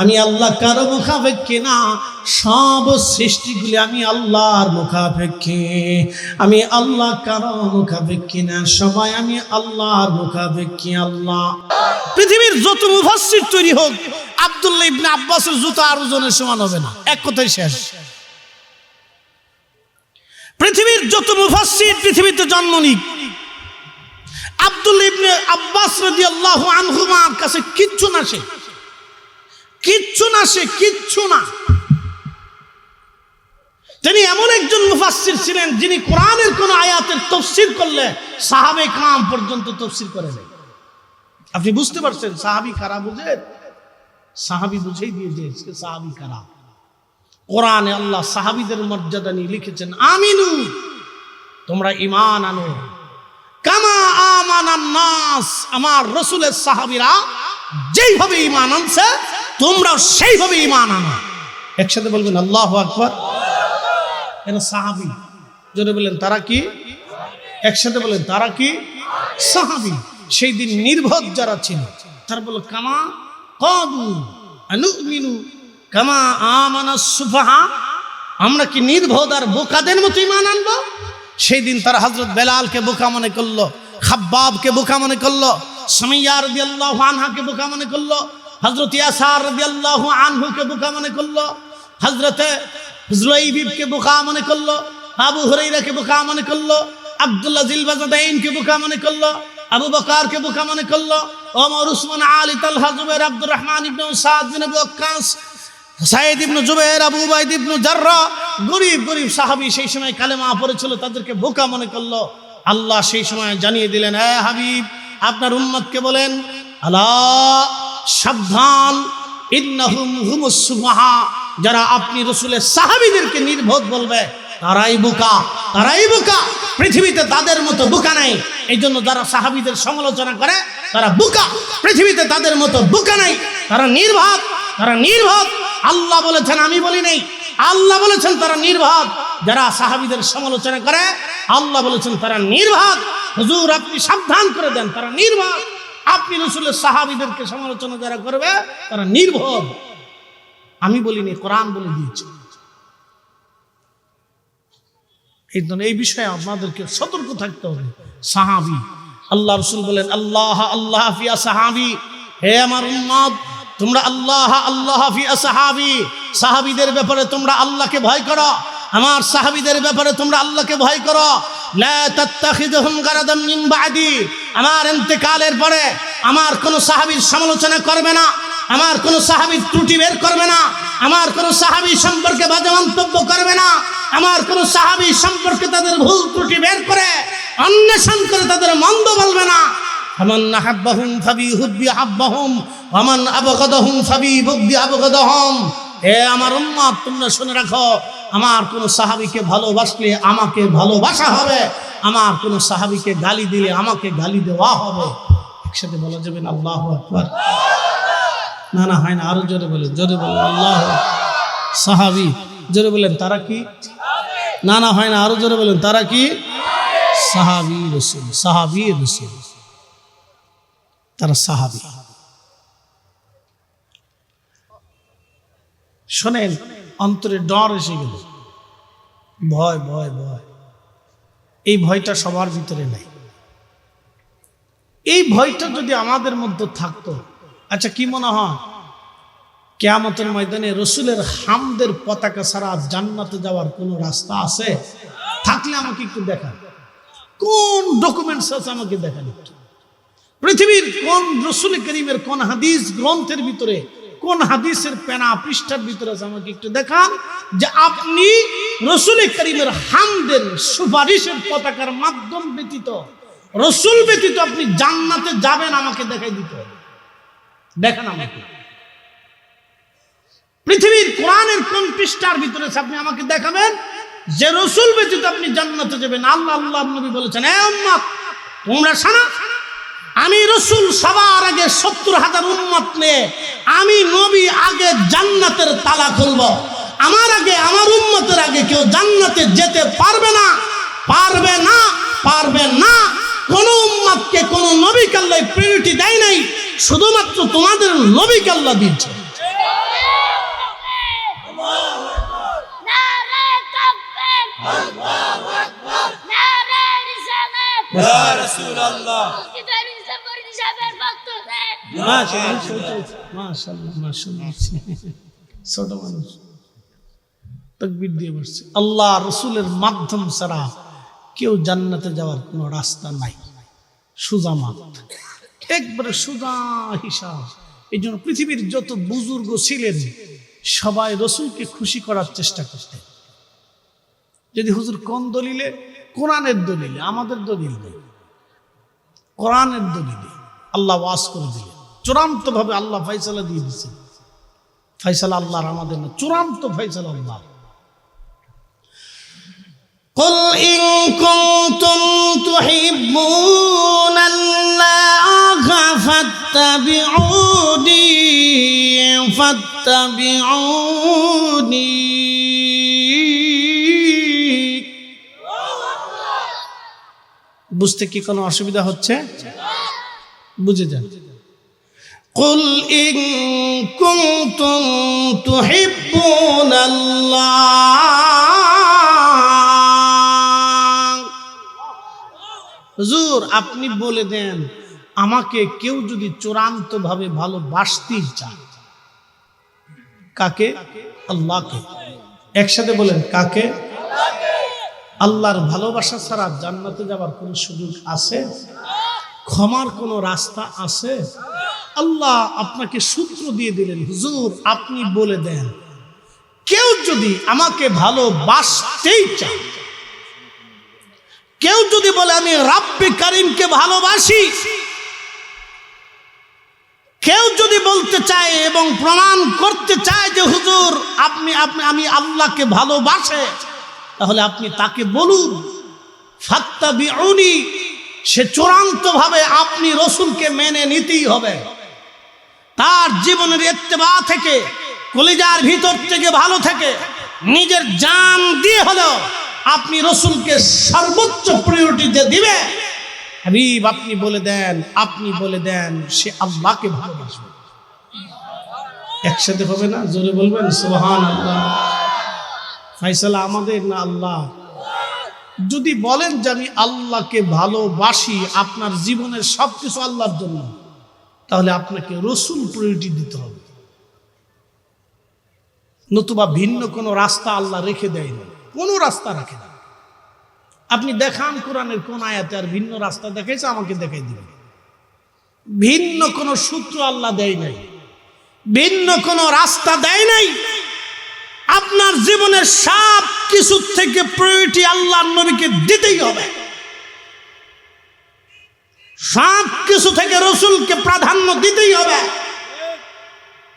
আমি আল্লাহ কারো মুখাপেক্ষী না, সব সৃষ্টিগুলি আমি আল্লাহর মুখাপেক্ষী। আমি আল্লাহ কারো মুখাপেক্ষী না, সবাই আমি আল্লাহর মুখাপেক্ষী। আল্লাহ পৃথিবীর যত মুফাসসির তৈরি হোক, আব্দুল্লাহ ইবনে আব্বাসের জুতা আর ওজনের সমান হবে না, এক কথাই শেষ। পৃথিবীর যত মুফাসসির পৃথিবীতে জন্ম নিক, আব্দুল্লাহ ইবনে আব্বাস রাদিয়াল্লাহু আনহুমার কাছে কিচ্ছু না, সে কিচ্ছু না, সে কিচ্ছু না। তিনি এমন একজন মুফাসসির ছিলেন যিনি কোরআনের কোন আয়াতের তাফসীর করলে সাহাবে کرام পর্যন্ত তাফসীর করে দেন। আপনি বুঝতে পারছেন সাহাবী কারা? বুঝেন? সাহাবী বুঝেই দিয়েছে সাহাবী কারা। কোরআনে আল্লাহ সাহাবীদের মর্যাদা নিয়ে লিখেছেন, আমিনু, তোমরা ঈমান আনো, কামা আমানান নাস, আমার রাসূলের সাহাবীরা যেইভাবে ঈমান আনছে তোমরা সেইভাবে ঈমান আনো। একসাথে বলবেন আল্লাহু আকবার। এরা সাহাবী, জোরে বলেন তারা কি? একসাথে বলেন তারা কি? সাহাবী। সেই দিন নির্ভদ যারা ছিল তারা বলল, কামা কাদু আনুমিনু কামা আমানাস সুফাহা, আমরা কি নির্ভদ আর বোকাদের মতো ঈমান আনবো? সেই দিন তারা হযরত বেলালকে বোকা মনে করলো, খাব্বাবকে বোকা মনে করলো, সুমাইয়া রাদিয়াল্লাহু আনহাকে বোকা মনে করলো, হযরত ইয়াসার রাদিয়াল্লাহু আনহুকে বোকা মনে করলো, হযরতে জুলাইবিবকে বোকা মনে করলো, আবু হুরায়রাকে বোকা মনে করলো, আব্দুল্লাহ জিলবাজাদাইনকে বোকা মনে করলো, আবু বকরকে বোকা মনে করলো, ওমর, উসমান, আলী, তালহা, জুবাইর, আব্দুর রহমান ইবনে সাদ বিন আবু ওয়াক্কাস, সাইদ ইবনে জুবাইর, আবু উবাইদ ইবনে জাররাহ, গরীব গরীব সাহাবী সেই সময় কালেমা পড়েছিল, তাদেরকে বোকা মনে করলো। আল্লাহ সেই সময় জানিয়ে দিলেন, হে হাবিব, আপনার উম্মতকে বলেন, আলা সাবধান, ইন্নাহুম হুমুস সুফাহা, যারা আপনি রাসূলের সাহাবীদেরকে নির্বোধ বলবে তারাই বোকা, তারাই বোকা। পৃথিবীতে তাদের মতো বোকা নাই। এই জন্য যারা সাহাবীদের সমালোচনা করে তারা বোকা। পৃথিবীতে তাদের মতো বোকা নাই, তারা নির্বোধ, তারা নির্বোধ। আল্লাহ বলেছেন, আমি বলি নাই, আল্লাহ বলেছেন তারা নির্বোধ। যারা সাহাবীদের সমালোচনা করে আল্লাহ বলেছেন তারা নির্বোধ। হুজুর আপনি সাবধান করে দেন, তারা নির্বোধ। আপনি রাসূলের সাহাবীদেরকে সমালোচনা যারা করবে তারা নির্বোধ। আমি বলিনি, কোরআন বলে দিয়েছে। এই বিষয়ে আপনাদেরকে সতর্ক থাকতে হবে। সাহাবী, আল্লাহ রাসূল বলেন আল্লাহ আল্লাহ ফি আসহাবি, হে আমার উম্মত তোমরা আল্লাহ আল্লাহ ফি আসহাবি, সাহাবীদের ব্যাপারে তোমরা আল্লাহকে ভয় করো, আমার সাহাবীদের ব্যাপারে তোমরা আল্লাহকে ভয় করো। লা তাত্তাখিযুহুম গারাদাম মিন বাদি, আমার ইন্তেকালের পরে আমার কোন সাহাবীর সমালোচনা করবে না, আমার কোন সাহাবীর ত্রুটি বের করবে না, আমার কোন সাহাবী সম্পর্কে বাজে মন্তব্য করবে না, আমার কোন সাহাবী সম্পর্কে তাদের ভুল ত্রুটি বের করে অন্বেষণ করে তাদের মন্দ বলবে না। আমান আহাব্বাহুম ফাবিহুব্বি আহাব্বাহুম ওয়া মান আবগাদাহুম ফাবিবুগদি আবগাদাহুম। হে আমার উম্মত তোমরা শুনে রাখো, আমার কোন সাহাবীকে ভালোবাসলে আমাকে ভালোবাসা হবে, আমার কোন সাহাবীকে গালি দিলে আমাকে গালি দেওয়া হবে। একসাথে বলা যাবে না আল্লাহু আকবার? না না হয় না, আরো জোরে বলেন, জোরে বলেন আল্লাহ। সাহাবী, জোরে বলেন তারা কি? না না হয় না, আরো জোরে বলেন তারা কি? সাহাবী রাসূল, সাহাবী রাসূল, তারা সাহাবী। শোনেন, অন্তরে ডর এসে গেল, ভয় ভয় ভয়। এই ভয়টা সবার ভিতরে নাই। এই ভয়টা যদি আমাদের মধ্যে থাকতো, আচ্ছা কি মনে হয় কিয়ামতের ময়দানে রসুলের হামদের পতাকা ছাড়া জান্নাতে যাওয়ার কোনো রাস্তা আছে? থাকলে আমাকে একটু দেখান, কোন ডকুমেন্টস আছে আমাকে দেখান একটু। পৃথিবীর কোন রসুল করিমের কোন হাদিস গ্রন্থের ভিতরে, কোন হাদিসের পেনা পৃষ্ঠার ভিতরে আছে আমাকে একটু দেখান যে আপনি রসুল করিমের হামদের সুপারিশের পতাকার মাধ্যম ব্যতীত, রসুল ব্যতীত আপনি জান্নাতে যাবেন, আমাকে দেখাই দিতে হবে। দেখান আমাকে। পৃথিবীর কোরআনের কোন পৃষ্ঠার ভিতরে আপনি আমাকে দেখাবেন যে রসুল ব্যতীত আপনি জান্নাতে যাবেন। আল্লাহ আল্লাহ নবী বলেছেন, হে উম্মত তোমরা শোনো, আমি রসুল সবার আগে ৭০,০০০ উম্মত নিয়ে আমি নবী আগে জান্নাতের তালা খুলব। আমার আগে, আমার উম্মতের আগে কেউ জান্নাতে যেতে পারবে না, পারবে না, পারবে না। কোন উম্মতকে কোন নবীকে আল্লাহ প্রায়োরিটি দেয় নাই, শুধুমাত্র তোমাদের নবীকে আল্লাহ দিয়েছে। আল্লাহ রসুলের মাধ্যম ছাড়া কেউ জান্নাতে যাওয়ার কোন রাস্তা নাই, সোজা মাপ, একবারে সোজা হিসাব। এই জন্য পৃথিবীর যত বুজুর্গ ছিলেন সবাই রসুলকে খুশি করার চেষ্টা করতেন। যদি হুজুর কোন দলিলে? কোরআনের দলিলে, আমাদের দলিল নেই, কোরআনের দলিলে আল্লাহ ওয়াজ করে দিলেন। চূড়ান্ত ভাবে আল্লাহ ফয়সালা দিয়ে দিচ্ছেন। ফয়সালা আল্লাহর, আমাদের না, চূড়ান্ত ফয়সালা আল্লাহ। قل إن كنتم تحبون الله فاتبعوني বুঝতে কি কোনো অসুবিধা হচ্ছে? বুঝে যান। قل إن كنتم تحبون الله, হুজুর আপনি বলে দেন আমাকে কেউ যদি চূড়ান্ত ভাবে ভালোবাসতে চায়, কাকে? আল্লাহকে। একসাথে বলেন কাকে? আল্লাহর ভালোবাসা ছাড়া জান্নাতে যাবার কোনো সুযোগ আছে? ক্ষমার কোনো রাস্তা আছে? আল্লাহ আপনাকে সূত্র দিয়ে দিলেন, হুজুর আপনি বলে দেন কেউ যদি আমাকে ভালোবাসতেই চায়, কেউ যদি বলে আমি রাব্বে কারিমকে ভালোবাসি, কেউ যদি বলতে চায় এবং প্রমাণ করতে চায় যে হুজুর আমি আল্লাহকে ভালোবাসে, তাহলে আপনি তাকে বলুন ফাত্তাবিউনি। সে চূড়ান্ত ভাবে আপনি রসুলকে মেনে নিতেই হবে। তার জীবনের ইত্তেবা থেকে, কলিজার ভিতর থেকে, ভালো থেকে, নিজের জান দিয়ে হলেও আপনি রসুলকে সর্বোচ্চ প্রায়োরিটি যে দিবে, হাবিব আপনি বলে দেন, আপনি বলে দেন সে আল্লাহকে ভালোবাসবে। একসাথে হবে না? জোরে বলবেন সুবহানাল্লাহ। ফয়সালা আমাদের না আল্লাহ? যদি বলেন যে আমি আল্লাহকে ভালোবাসি, আপনার জীবনের সবকিছু আল্লাহর জন্য, তাহলে আপনাকে রসুল প্রায়োরিটি দিতে হবে, নতুবা ভিন্ন কোনো রাস্তা আল্লাহ রেখে দেয় না, কোনো রাস্তা রাখে না। আপনি দেখান কোরআনের কোন আয়াতে আর ভিন্ন রাস্তা দেখাইছে, আমাকে দেখাই দিবেন। ভিন্ন কোনো সূত্র আল্লাহ দেয় নাই, ভিন্ন কোনো রাস্তা দেয় নাই। আপনার জীবনের সব কিছু থেকে প্রায়োরিটি আল্লাহর নবীকে দিতেই হবে, সব কিছু থেকে রসুলকে প্রাধান্য দিতেই হবে।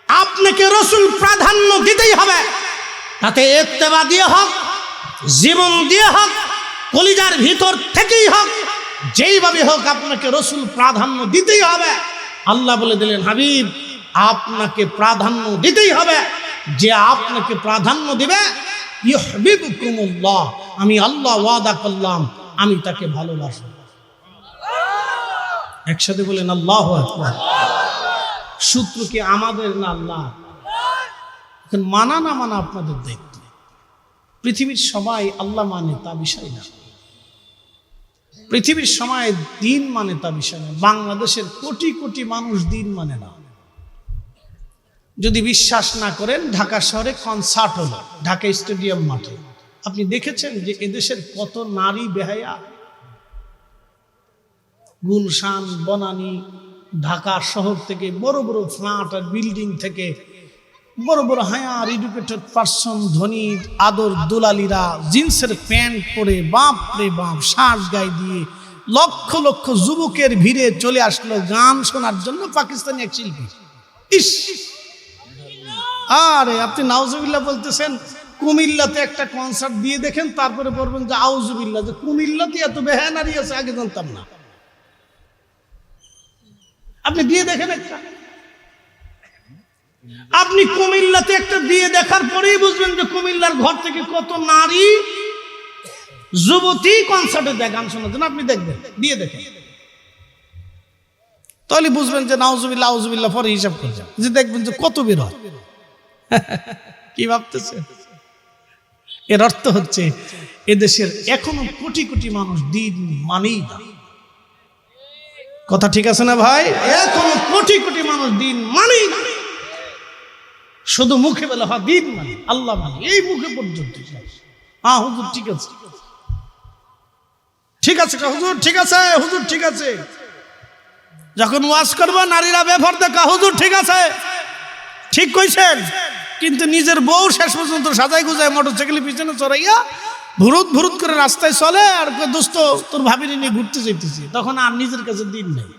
আপনাকে রসুল প্রাধান্য দিতেই হবে, তাতে ইত্তেবা দিয়ে হোক, জীবন দিয়ে হোক, কলিজার ভিতর থেকেই হোক, যেইভাবে হোক আপনাকে রসুল প্রাধান্য দিতেই হবে। আল্লাহ বলে দিলেন, হাবিব আপনাকে প্রাধান্য দিতেই হবে, যে আপনাকে প্রাধান্য দিবে ইউহিব্বুকুমুল্লাহ, আমি আল্লাহ ওয়াদা করলাম আমি তাকে ভালোবাসব। একসাথে বলেন আল্লাহু আকবার। সূত্র কি আমাদের না আল্লাহ? এখন মানা না মানা আপনাদের দায়িত্ব। পৃথিবীর সবাই আল্লাহ মানে তা বিষয় না, পৃথিবীর সবাই দিন মানে তা বিষয় না। বাংলাদেশের কোটি কোটি মানুষ দিন মানে না। যদি বিশ্বাস না করেন, ঢাকা শহরে কনসার্ট হলো, ঢাকা স্টেডিয়াম মাঠে, আপনি দেখেছেন যে এদেশের কত নারী বেহায়া, গুলশান, বনানী, ঢাকা শহর থেকে বড় বড় ফ্ল্যাট আর বিল্ডিং থেকে বড় বড় হায়ার এডুকেটেড পার্সন, ধনী আদর দুলালিরা জিন্সের প্যান্ট পরে বাপ রে বাপ শ্বাস গায়ে দিয়ে লক্ষ লক্ষ যুবকের ভিড়ে চলে আসলো গান শোনার জন্য পাকিস্তানি এক শিল্পী। ইস, আরে আপনি নাউজুবিল্লাহ বলতেছেন, কুমিল্লাতে একটা কনসার্ট দিয়ে দেখেন, তারপরে বলবেন যে আউজুবিল্লাহ, যে কুমিল্লাতে এত বেহায়া নারী আছে আগে জানতাম না। আপনি দিয়ে দেখেন একটা, আপনি কুমিল্লাতে একটা দিয়ে দেখার পরেই বুঝবেন যে কুমিল্লার ঘর থেকে কত নারী যুবতী কনসার্টে দেয় গান শোনার জন্য। আপনি দেখবেন, দিয়ে দেখেন, তাহলে বুঝবেন যে নাউজুবিল্লাহ আউজুবিল্লাহ পরে হিসাব করে যান, যে দেখবেন যে কত বের হয়। কি ভাবতেছে? এর অর্থ হচ্ছে এদেশের এখনো কোটি কোটি মানুষ দিন মানেই না। কথা ঠিক আছে না ভাই? এখনো কোটি কোটি মানুষ দিন মানেই না, শুধু মুখে বলে হ্যাঁ দিন মানে আল্লাহ মানে, এই মুখে পর্যন্ত। হ্যাঁ হুজুর ঠিক আছে, ঠিক আছে হুজুর ঠিক আছে, হুজুর ঠিক আছে। যখন ওয়াজ করবো নারীরা বেফরদে কা হুজুর ঠিক আছে, ঠিক কইছেন, কিন্তু নিজের বউ শেষ পর্যন্ত সাজাই গুজায় মোটরসাইকেলের পিছনে চড়াইয়া ভুরুত ভুরুত করে রাস্তায় চলে, আর দোস্ত তোর ভাবিনি নিয়ে ঘুরতে যেতেছি, তখন আর নিজের কাছে দিন নেই।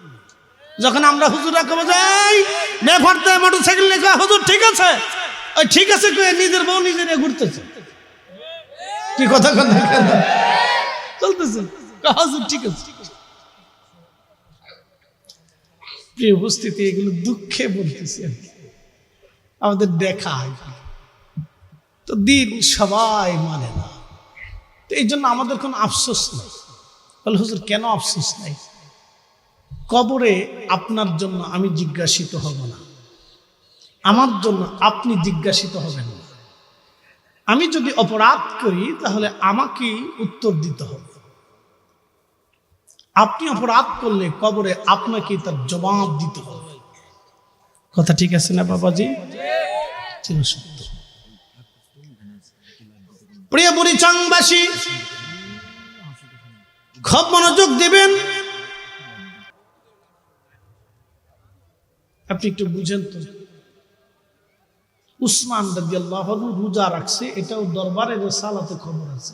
যখন আমরা হুজুরা কবে যাই বেফরদে মোটরসাইকেল নিয়ে হুজুর ঠিক আছে, ওই ঠিক আছে কয়ে নিজের বউ নিজে নিয়ে ঘুরতেছে। কি কথা কথা চলতেছে, হুজুর ঠিক আছে। প্রিয় উপস্থিতি, এগুলো দুঃখে বলতেছি, আমাদের দেখা তো দিন সবাই মানে না। তো এই জন্য আমাদের কোনো আফসোস নাই। বলে হুজুর কেন আফসোস নাই? কবরে আপনার জন্য আমি জিজ্ঞাসিত হব না, আমার জন্য আপনি জিজ্ঞাসিত হবেন না। আমি যদি অপরাধ করি তাহলে আমাকেই উত্তর দিতে হবে। আপনি অপরাধ করলে কবরে আপনাকে তার জবাব দিতে হবে। কথা ঠিক আছে না বাবাজি? সত্য। প্রিয় বুড়িচংবাসী, খুব মনোযোগ দিবেন। আপনি একটু বুঝেন তো, উসমান রাদিয়াল্লাহু আনহু রোজা রাখছে, এটাও দরবারে রিসালাতে খবর আছে।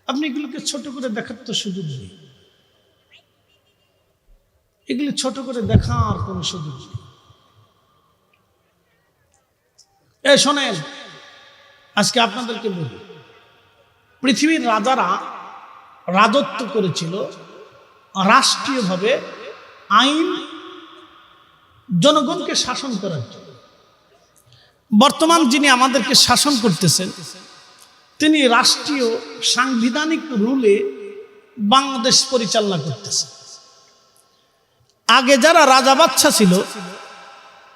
আপনি এগুলোকে ছোট করে দেখার তো সুযোগ নেই, এগুলি ছোট করে দেখার কোন সুযোগ নেই। শোনেন, আজকে আপনাদেরকে বলি, পৃথিবীর রাজারা রাজত্ব করেছিল রাষ্ট্রীয়ভাবে আইন জনগণকে শাসন করার জন্য। বর্তমান যিনি আমাদেরকে শাসন করতেছেন তিনি রাষ্ট্রীয় সাংবিধানিক রুলে বাংলাদেশ পরিচালনা করতেছেন। আগে যারা রাজা বাদশা ছিল,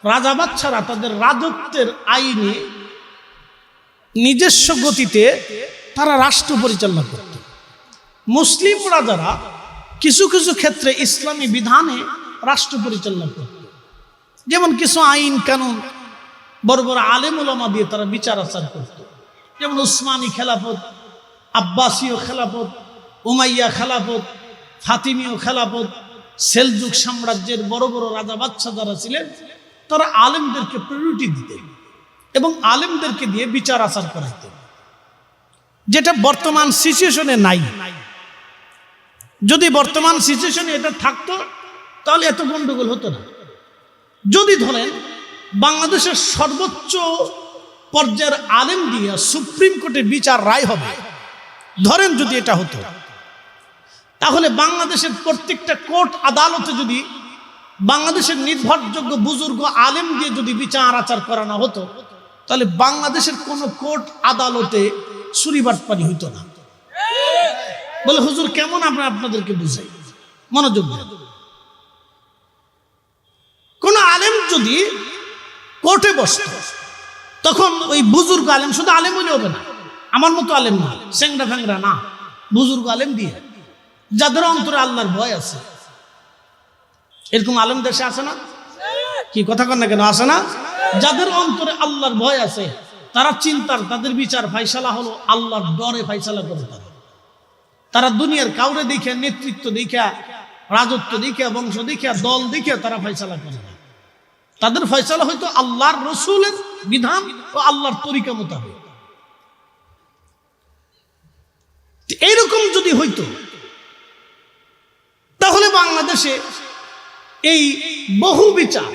রাজা বাদশারা তাদের রাজত্বের আইনে নিজস্ব গতিতে তারা রাষ্ট্র পরিচালনা করত। মুসলিমরা যারা কিছু কিছু ক্ষেত্রে ইসলামী বিধানে রাষ্ট্র পরিচালনা করত, যেমন কিছু আইন কানুন বড় বড় আলেম ওলামা দিয়ে তারা বিচার আচার করত, যেমন উসমানী খেলাফত, আব্বাসীয় খেলাফত, উমাইয়া খেলাফত, ফাতিমীয় খেলাফত, সেলজুক সাম্রাজ্যের বড় বড় রাজা বাদশা যারা ছিলেন তারা আলেমদেরকে প্রায়োরিটি দিতেন এবং আলেমদেরকে দিয়ে বিচার আচার করাইতেন, যেটা বর্তমান সিচুয়েশনে নাই। যদি বর্তমান সিচুয়েশনে এটা থাকতো তাহলে এত গন্ডগোল হতো না। যদি ধরেন বাংলাদেশের সর্বোচ্চ পর্যায়ের আলেম দিয়ে সুপ্রিম কোর্টে বিচার রায় হবে, ধরেন যদি এটা হতো, তাহলে বাংলাদেশের প্রত্যেকটা কোর্ট আদালতে যদি বাংলাদেশের নির্ভরযোগ্য বুজুর্গ আলেম দিয়ে যদি বিচার আচার করানো হতো, তাহলে বাংলাদেশের কোন কোর্ট আদালতে চুরিবাটপারি হইতো না। বলে হুজুর কেমন, আমরা আপনাদেরকে বুঝাই, মনোযোগ দেন। কোন আলেম যদি কোর্টে বসত, তখন ওই বুজুর্গ আলেম, শুধু আলেম হইলে হবে না, আমার মতো আলেম না, স্যাংরা ফ্যাংরা না, বুজুর্গ আলেম দিয়ে যাদের অন্তরে আল্লাহর ভয় আছে, এরকম আলেম দেশে আছে না? কি কথা কন না কেন, আছে না? যাদের অন্তরে আল্লাহর ভয় আছে, তারা চিন্তার, তাদের বিচার ফাইসালা হলো আল্লাহর ডরে ফাইসালা করে। তারা দুনিয়ার কাউরে দেখে, নেতৃত্ব দেখে, রাজত্ব দেখে, বংশ দেখে, দল দেখে তারা ফাইসালা করে না। তাদের ফয়সালা হয়তো আল্লাহর রসুলের বিধান ও আল্লাহর তরিকা মোতাবেক। এইরকম যদি হইতো তাহলে বাংলাদেশে এই বহু বিচার,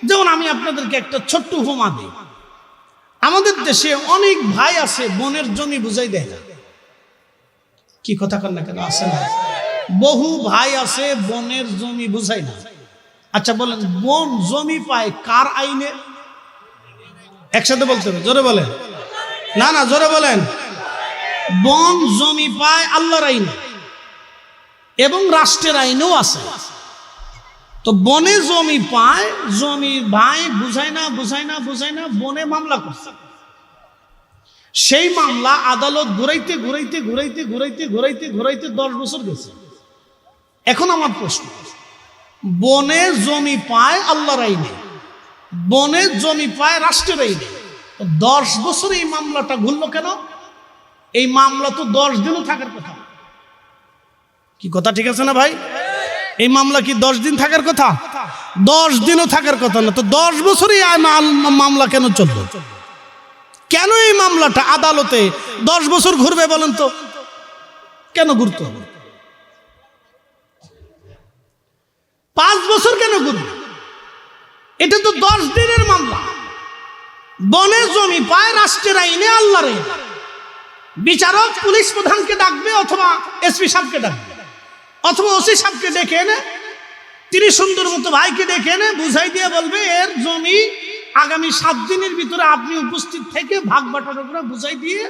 যেমন আমি আপনাদেরকে একটা ছোট্ট উপমা দিই। আমাদের দেশে অনেক ভাই আছে বনের জমি বুঝাই দেয় না। কি কথা কন না কেন, আছে না? বহু ভাই আছে বনের জমি বুঝাই না। আচ্ছা বলেন, বন জমি পায় কার আইনে? একসাথে বলতে হবে, জোরে বলেন। না না, জোরে বলেন। বন জমি পায় আল্লাহর আইনে এবং রাষ্ট্রের আইনেও আছে। তো বনে জমি পায়, জমি ভাই বুঝায় না, বুঝায় না, বুঝায় না, বনে মামলা করছে। সেই মামলা আদালত ঘুরাইতে ঘুরাইতে ঘুরাইতে ঘুরাইতে ঘুরাইতে ঘুরাইতে 10 বছর গেছে। এখন আমার প্রশ্ন, বনে জমি পায় আল্লাহর আইনে, বনে জমি পায় রাষ্ট্রের আইনে, 10 বছর এই মামলাটা ঘুরলো কেন? এই মামলা তো 10 দিনও থাকার কথা। কি কথা ঠিক আছে না ভাই? এই মামলা কি 10 দিন থাকার কথা? 10 দিনও থাকার কথা না। তো 10 বছরই মামলা কেন চলবে? কেন এই মামলাটা আদালতে 10 বছর ঘুরবে বলেন তো? কেন ঘুরতে হবে? 5 বছর কেন ঘুরবে? এটা তো 10 দিনের মামলা। বনে জমি পায় রাষ্ট্রের আইনে, আল্লাহর আইনে। বিচারক পুলিশ প্রধানকে ডাকবে, অথবা এসপি সাহেবকে ডাকবে, অথবা ওসি সাহেবকে ডেকে এনে, তিনি সুন্দর মতো ভাইকে ডেকে এনে বুঝাই দিয়ে বলবে, এর জমি আগামী 7 দিনের ভিতরে আপনি উপস্থিত থেকে ভাগ বাটোয়ারা করে বুঝাই দিয়ে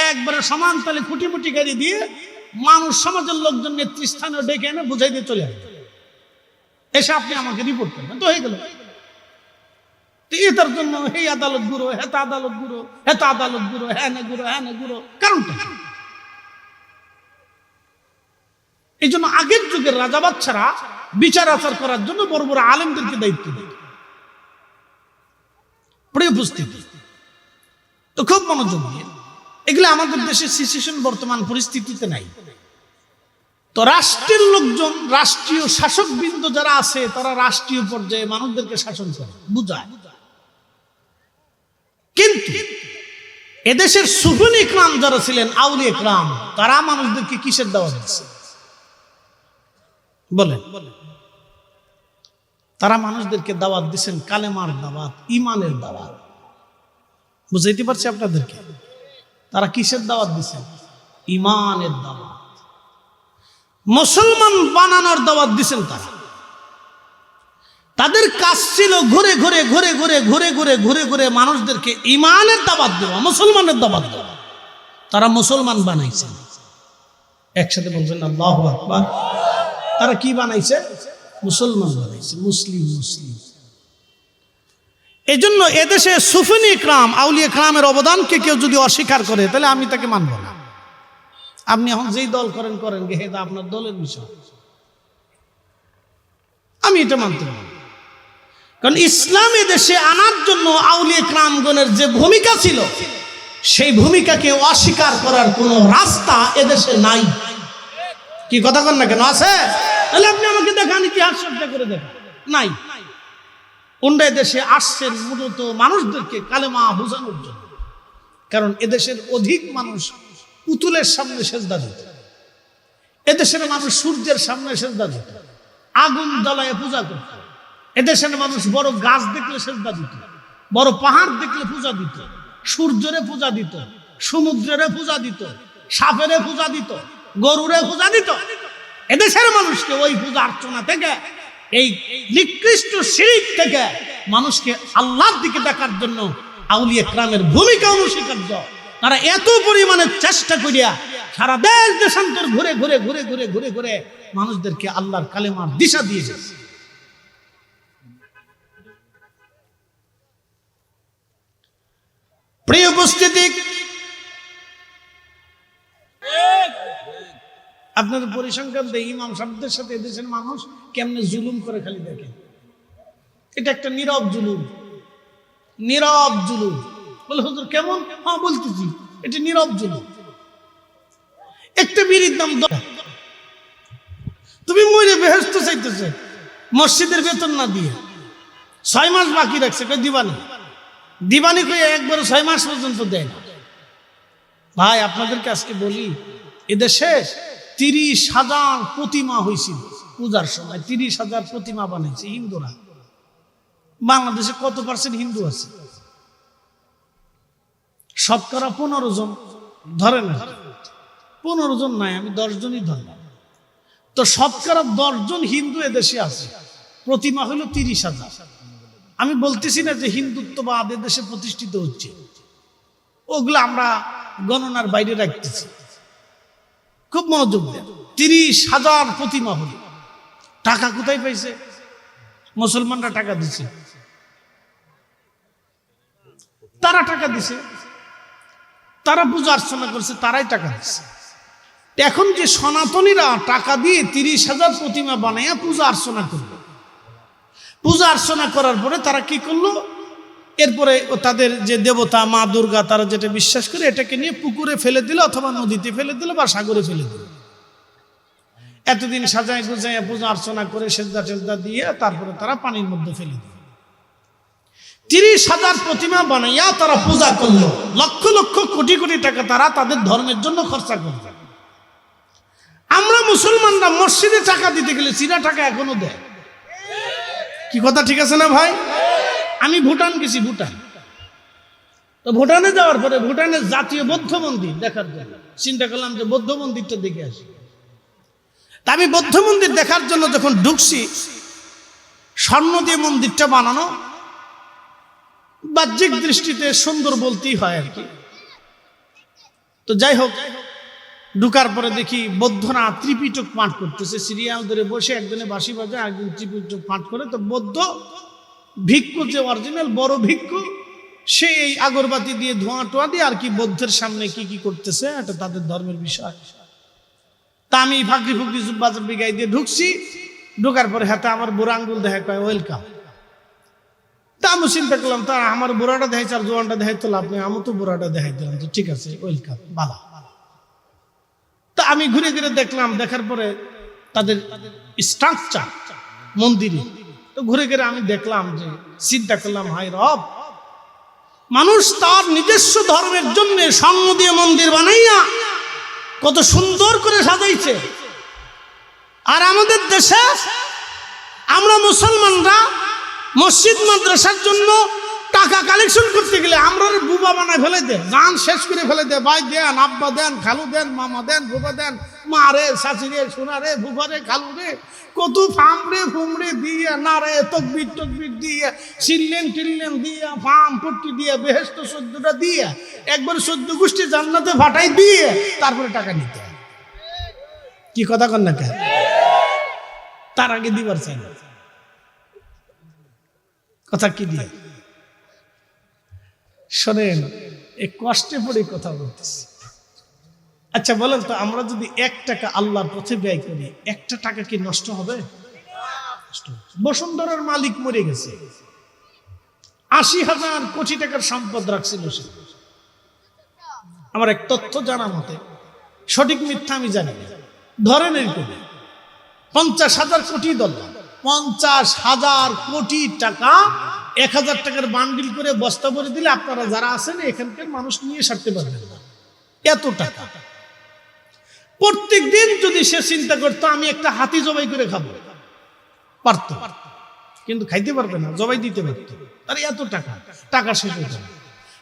একবারে সমান তালে খুঁটিমুটি গাড়ি দিয়ে মানুষ সমাজের লোকজন নেতৃস্থানে ডেকে এনে বুঝাই দিয়ে চলে আসবে। এসে আপনি আমাকে রিপোর্ট করবেন, তো হয়ে গেল। এটার জন্য এই আদালত গুরু, হেতা আদালত গুরু, হেতা আদালত গুরু, হ্যাঁ না গুরু, হ্যাঁ না গুরু, কারণটা এই জন্য আগের যুগের রাজা বাদশারা বিচার আচার করার জন্য বড় বড় আলেমদেরকে দায়িত্ব দিত। প্রিয় উপস্থিতি, তো খুব মনোযোগ দিয়ে, এগুলো আমাদের দেশের সিচুয়েশন বর্তমান পরিস্থিতিতে নাই। তো রাষ্ট্রের লোকজন, রাষ্ট্রীয় শাসকবৃন্দ যারা আছে, তারা রাষ্ট্রীয় পর্যায়ে মানুষদেরকে শাসন করে, বুঝায়। কিন্তু এদেশের সুফি ইকরাম যারা ছিলেন, আউলিয়া ইকরাম, তারা মানুষদেরকে কিসের দাওয়াত দিচ্ছে বলেন? তারা মানুষদেরকে দাওয়াত দিচ্ছেন কালেমার দাওয়াত, ইমানের দাওয়াত। বুঝাইতে পারছি আপনাদেরকে? তারা কিসের দাওয়াত দিচ্ছেন? ইমানের দাওয়াত, মুসলমান বানানোর দাওয়াত দিচ্ছেন। তারা, তাদের কাজ ছিল ঘুরে ঘুরে ঘুরে ঘুরে ঘুরে ঘুরে ঘুরে ঘুরে মানুষদেরকে ইমানের দাওয়াত দেওয়া, মুসলমানের দাওয়াত দেওয়া। তারা মুসলমান বানাইছেন। একসাথে বলছেন আল্লাহু আকবার। তারা কি বানাইছে? মুসলমান বানাইছে, মুসলিম। মুসলিম। এই জন্য এদেশে সুফি ইকরাম, আউলিয়া ইকরামের অবদানকে কেউ যদি অস্বীকার করে, তাহলে আমি তাকে মানব না। আপনি এখন যেই দল করেন করেন গে, এটা আপনার দলের বিষয়, আমি এটা মানতে পারি। কারণ ইসলামী দেশে আনার জন্য আউলিয়া কিরামগণের যে ভূমিকা ছিল, সেই ভূমিকাকে অস্বীকার করার কোন রাস্তা এদেশে নাই। কি কথা কন না কেন? আছে? তাহলে আপনি আমাকে দেখান, ইতিহাস চর্চা করে দেখান। নাই। ওনরা দেশে আসছেন মূলত মানুষদেরকে কালেমা বোঝানোর জন্য। কারণ এদেশের অধিক মানুষ পুতুলের সামনে সেজদা দিত, এদেশের মানুষ সূর্যের সামনে সেজদা দিত, আগুন জ্বালায় পূজা করত, এদেশের মানুষ বড় গাছ দেখলে সেজদা দিত, বড় পাহাড় দেখলে পূজা দিত, সূর্যরে পূজা দিত, সমুদ্রেরে পূজা দিত, সাপেরে পূজা দিত, গরুরে পূজা দিত। এদেশের মানুষকে ওই পূজা অর্চনা থেকে, এই নিকৃষ্ট শিরক থেকে মানুষকে আল্লাহর দিকে ডাকার জন্য আউলিয়া কিরামের ভূমিকা অনস্বীকার্য। তারা এত পরিমাণে চেষ্টা করিয়া সারা দেশ দেশান্তর ঘুরে ঘুরে ঘুরে ঘুরে ঘুরে ঘুরে মানুষদেরকে আল্লাহর কালেমার দিশা দিয়েছে। প্রিয় উপস্থিতি, আপনাদের পরিসংখ্যান দেয় ইমাম সাহেবদের সাথে এদেশের মানুষ কেমনে জুলুম করে খালি দেখেন। এটা একটা নীরব জুলুম, নীরব জুলুম। বলে হুজুর কেমন? হ্যাঁ বলতেছি, এটা নীরব জুলুম। একটা বিড়ির দাম 10 টাকা, তুমি মরে বেহেশত চাইতেছে মসজিদের বেতন না দিয়ে, 6 মাস বাকি রাখছে, কই দিবানি দিবানি কই একবারে 6 মাস পর্যন্ত দেয় না। ভাই আপনাদেরকে আজকে বলি, এদেশে 30,000 প্রতিমা হয়েছিল পূজার সময়, 30,000 প্রতিমা বানিয়েছে হিন্দুরা। বাংলাদেশে কত পার্সেন্ট হিন্দু আছে? শতকরা 15 জন, ধরে না 15 জন নাই, আমি 10 জনই ধরলাম। তো শতকরা 10 জন হিন্দু এদেশে আছে, প্রতিমা হলো 30,000। আমি বলতেছি না যে হিন্দুত্ববাদ এদেশে প্রতিষ্ঠিত হচ্ছে, ওগুলো আমরা গণনার বাইরে রাখতেছি। খুব মনোযোগ দেন, 30,000 প্রতিমা হল। টাকা কোথায় পাইছে? মুসলমানরা টাকা দিছে, তারা টাকা দিছে, তারা পূজা অর্চনা করছে, তারাই টাকা দিচ্ছে। এখন যে সনাতনীরা টাকা দিয়ে 30,000 প্রতিমা বানাইয়া পূজা অর্চনা করলো, পূজা অর্চনা করার পরে তারা কি করলো? এরপরে তাদের যে দেবতা মা দুর্গা, তারা যেটা বিশ্বাস করে, এটাকে নিয়ে পুকুরে ফেলে দিল, অথবা নদীতে ফেলে দিল, বা সাগরে ফেলে দিল। এতদিন সাজায় গুজায় পূজা অর্চনা করে সেজদা টেজদা দিয়ে তারপরে তারা পানির মধ্যে ফেলে দিল। 30,000 প্রতিমা বানাইয়া তারা পূজা করলো, লক্ষ লক্ষ কোটি কোটি টাকা তারা তাদের ধর্মের জন্য খরচা করবে। আমরা মুসলমানরা মসজিদে টাকা দিতে গেলে চিরা টাকা এখনো দেয়। কি কথা ঠিক আছে না ভাই? আমি ভুটান গেছি, ভুটান। তো ভুটানে যাওয়ার পরে ভুটানের জাতীয় বৌদ্ধ মন্দির দেখার জন্য চিন্তা করলাম যে বৌদ্ধ মন্দিরটা দেখে আসি। তা আমি বৌদ্ধ মন্দির দেখার জন্য যখন ঢুকছি, স্বর্ণ দিয়ে মন্দিরটা বানানো, বাহ্যিক দৃষ্টিতে সুন্দর বলতেই হয় আর কি। তো যাই হোক, ঢুকার পরে দেখি বৌদ্ধরা ত্রিপিটক পাঠ করতেছে, সিরিয়াল ধরে বসে, একজনে বাঁশি বাজায়, একজন ত্রিপিটক পাঠ করে। তো বৌদ্ধ ভিক্ষু, যে অরিজিনাল বড় ভিক্ষু, সে এই আগরবাতি দিয়ে ধোঁয়া টোয়া দিয়ে আর কি বৌদ্ধের সামনে কি কি করতেছে, এটা তাদের ধর্মের বিষয়। তা আমি ফাঁকরি ফুকরি বাজার বিগাই দিয়ে ঢুকছি। ঢোকার পরে হাতে আমার বুড়া আঙ্গুল দেখা, কয় ওয়েলকাম। তা আমি চিন্তা করলাম, তা আমার বুড়াটা দেখাইছে আর জোয়ানটা দেখাই তো লাভ নেই, আমি তো বুড়াটা দেখাই দিলাম, যে ঠিক আছে ওয়েলকাম, বালা। তা আমি ঘুরে ঘুরে দেখলাম, দেখার পরে তাদের স্ট্রাকচার মন্দিরে, তো ঘুরে ঘুরে আমি দেখলাম, যে চিন্তা করলাম, হায় রব, মানুষ তার নিজস্ব ধর্মের জন্য স্বর্ণ দিয়ে মন্দির বানাইয়া কত সুন্দর করে সাজাইছে। আর আমাদের দেশে আমরা মুসলমানরা মসজিদ মাদ্রাসার জন্য টাকা কালেকশন করতে গেলে আমরা বুবা বানায় ফেলে দেয়, গান শেষ করে ফেলে দেয়। ভাই দেন, আব্বা দেন, খালু দেন, মামা দেন, বুবা দেন, মা রে, শাশি রে, সোনা রে, বুবা রে, খালু রে, কত ফামড়ে ফুমড়ে দিয়ে, না রে, তকবির টকবির দিয়ে, সিললেন টিললেন দিয়ে, ফাম পট্টি দিয়ে, বেহেশত 14টা দিয়ে, একবার 14 গোষ্ঠী জান্নাতে ফাটাই দিয়ে তারপরে টাকা নিতে হয়। কি কথা কন না কেন? তার আগে দিবার চাই না। কথা কি দিয়ে শোনেন, এই কষ্টে পড়ে কথা বলতেছি। আচ্ছা বলেন তো, আমরা যদি 1 টাকা আল্লাহর পথে ব্যয় করি, 1টা টাকা কি নষ্ট হবে? বসুন্ধরার মালিক মরে গেছে, 80,000 কোটি টাকার সম্পদ রাখছিল সে। আমার এক তথ্য জানা মতে, সঠিক মিথ্যা আমি জানি না, ধরেন এরকম 50,000 কোটি ডলার, 50,000 কোটি টাকা 1,000 টাকার বান্ডিল করে বস্তা ভরে দিলে আপনারা যারা আছেন এখানকার মানুষ নিয়ে সারতে পারবেন না, এত টাকা। প্রত্যেক দিন যদি সে চিন্তা করতো আমি একটা হাতি জবাই করে খাবো, পারতো, কিন্তু খাইতে পারবে না, জবাই দিতে পারতো, আর এত টাকা, টাকা শেষ হয়ে যাবে।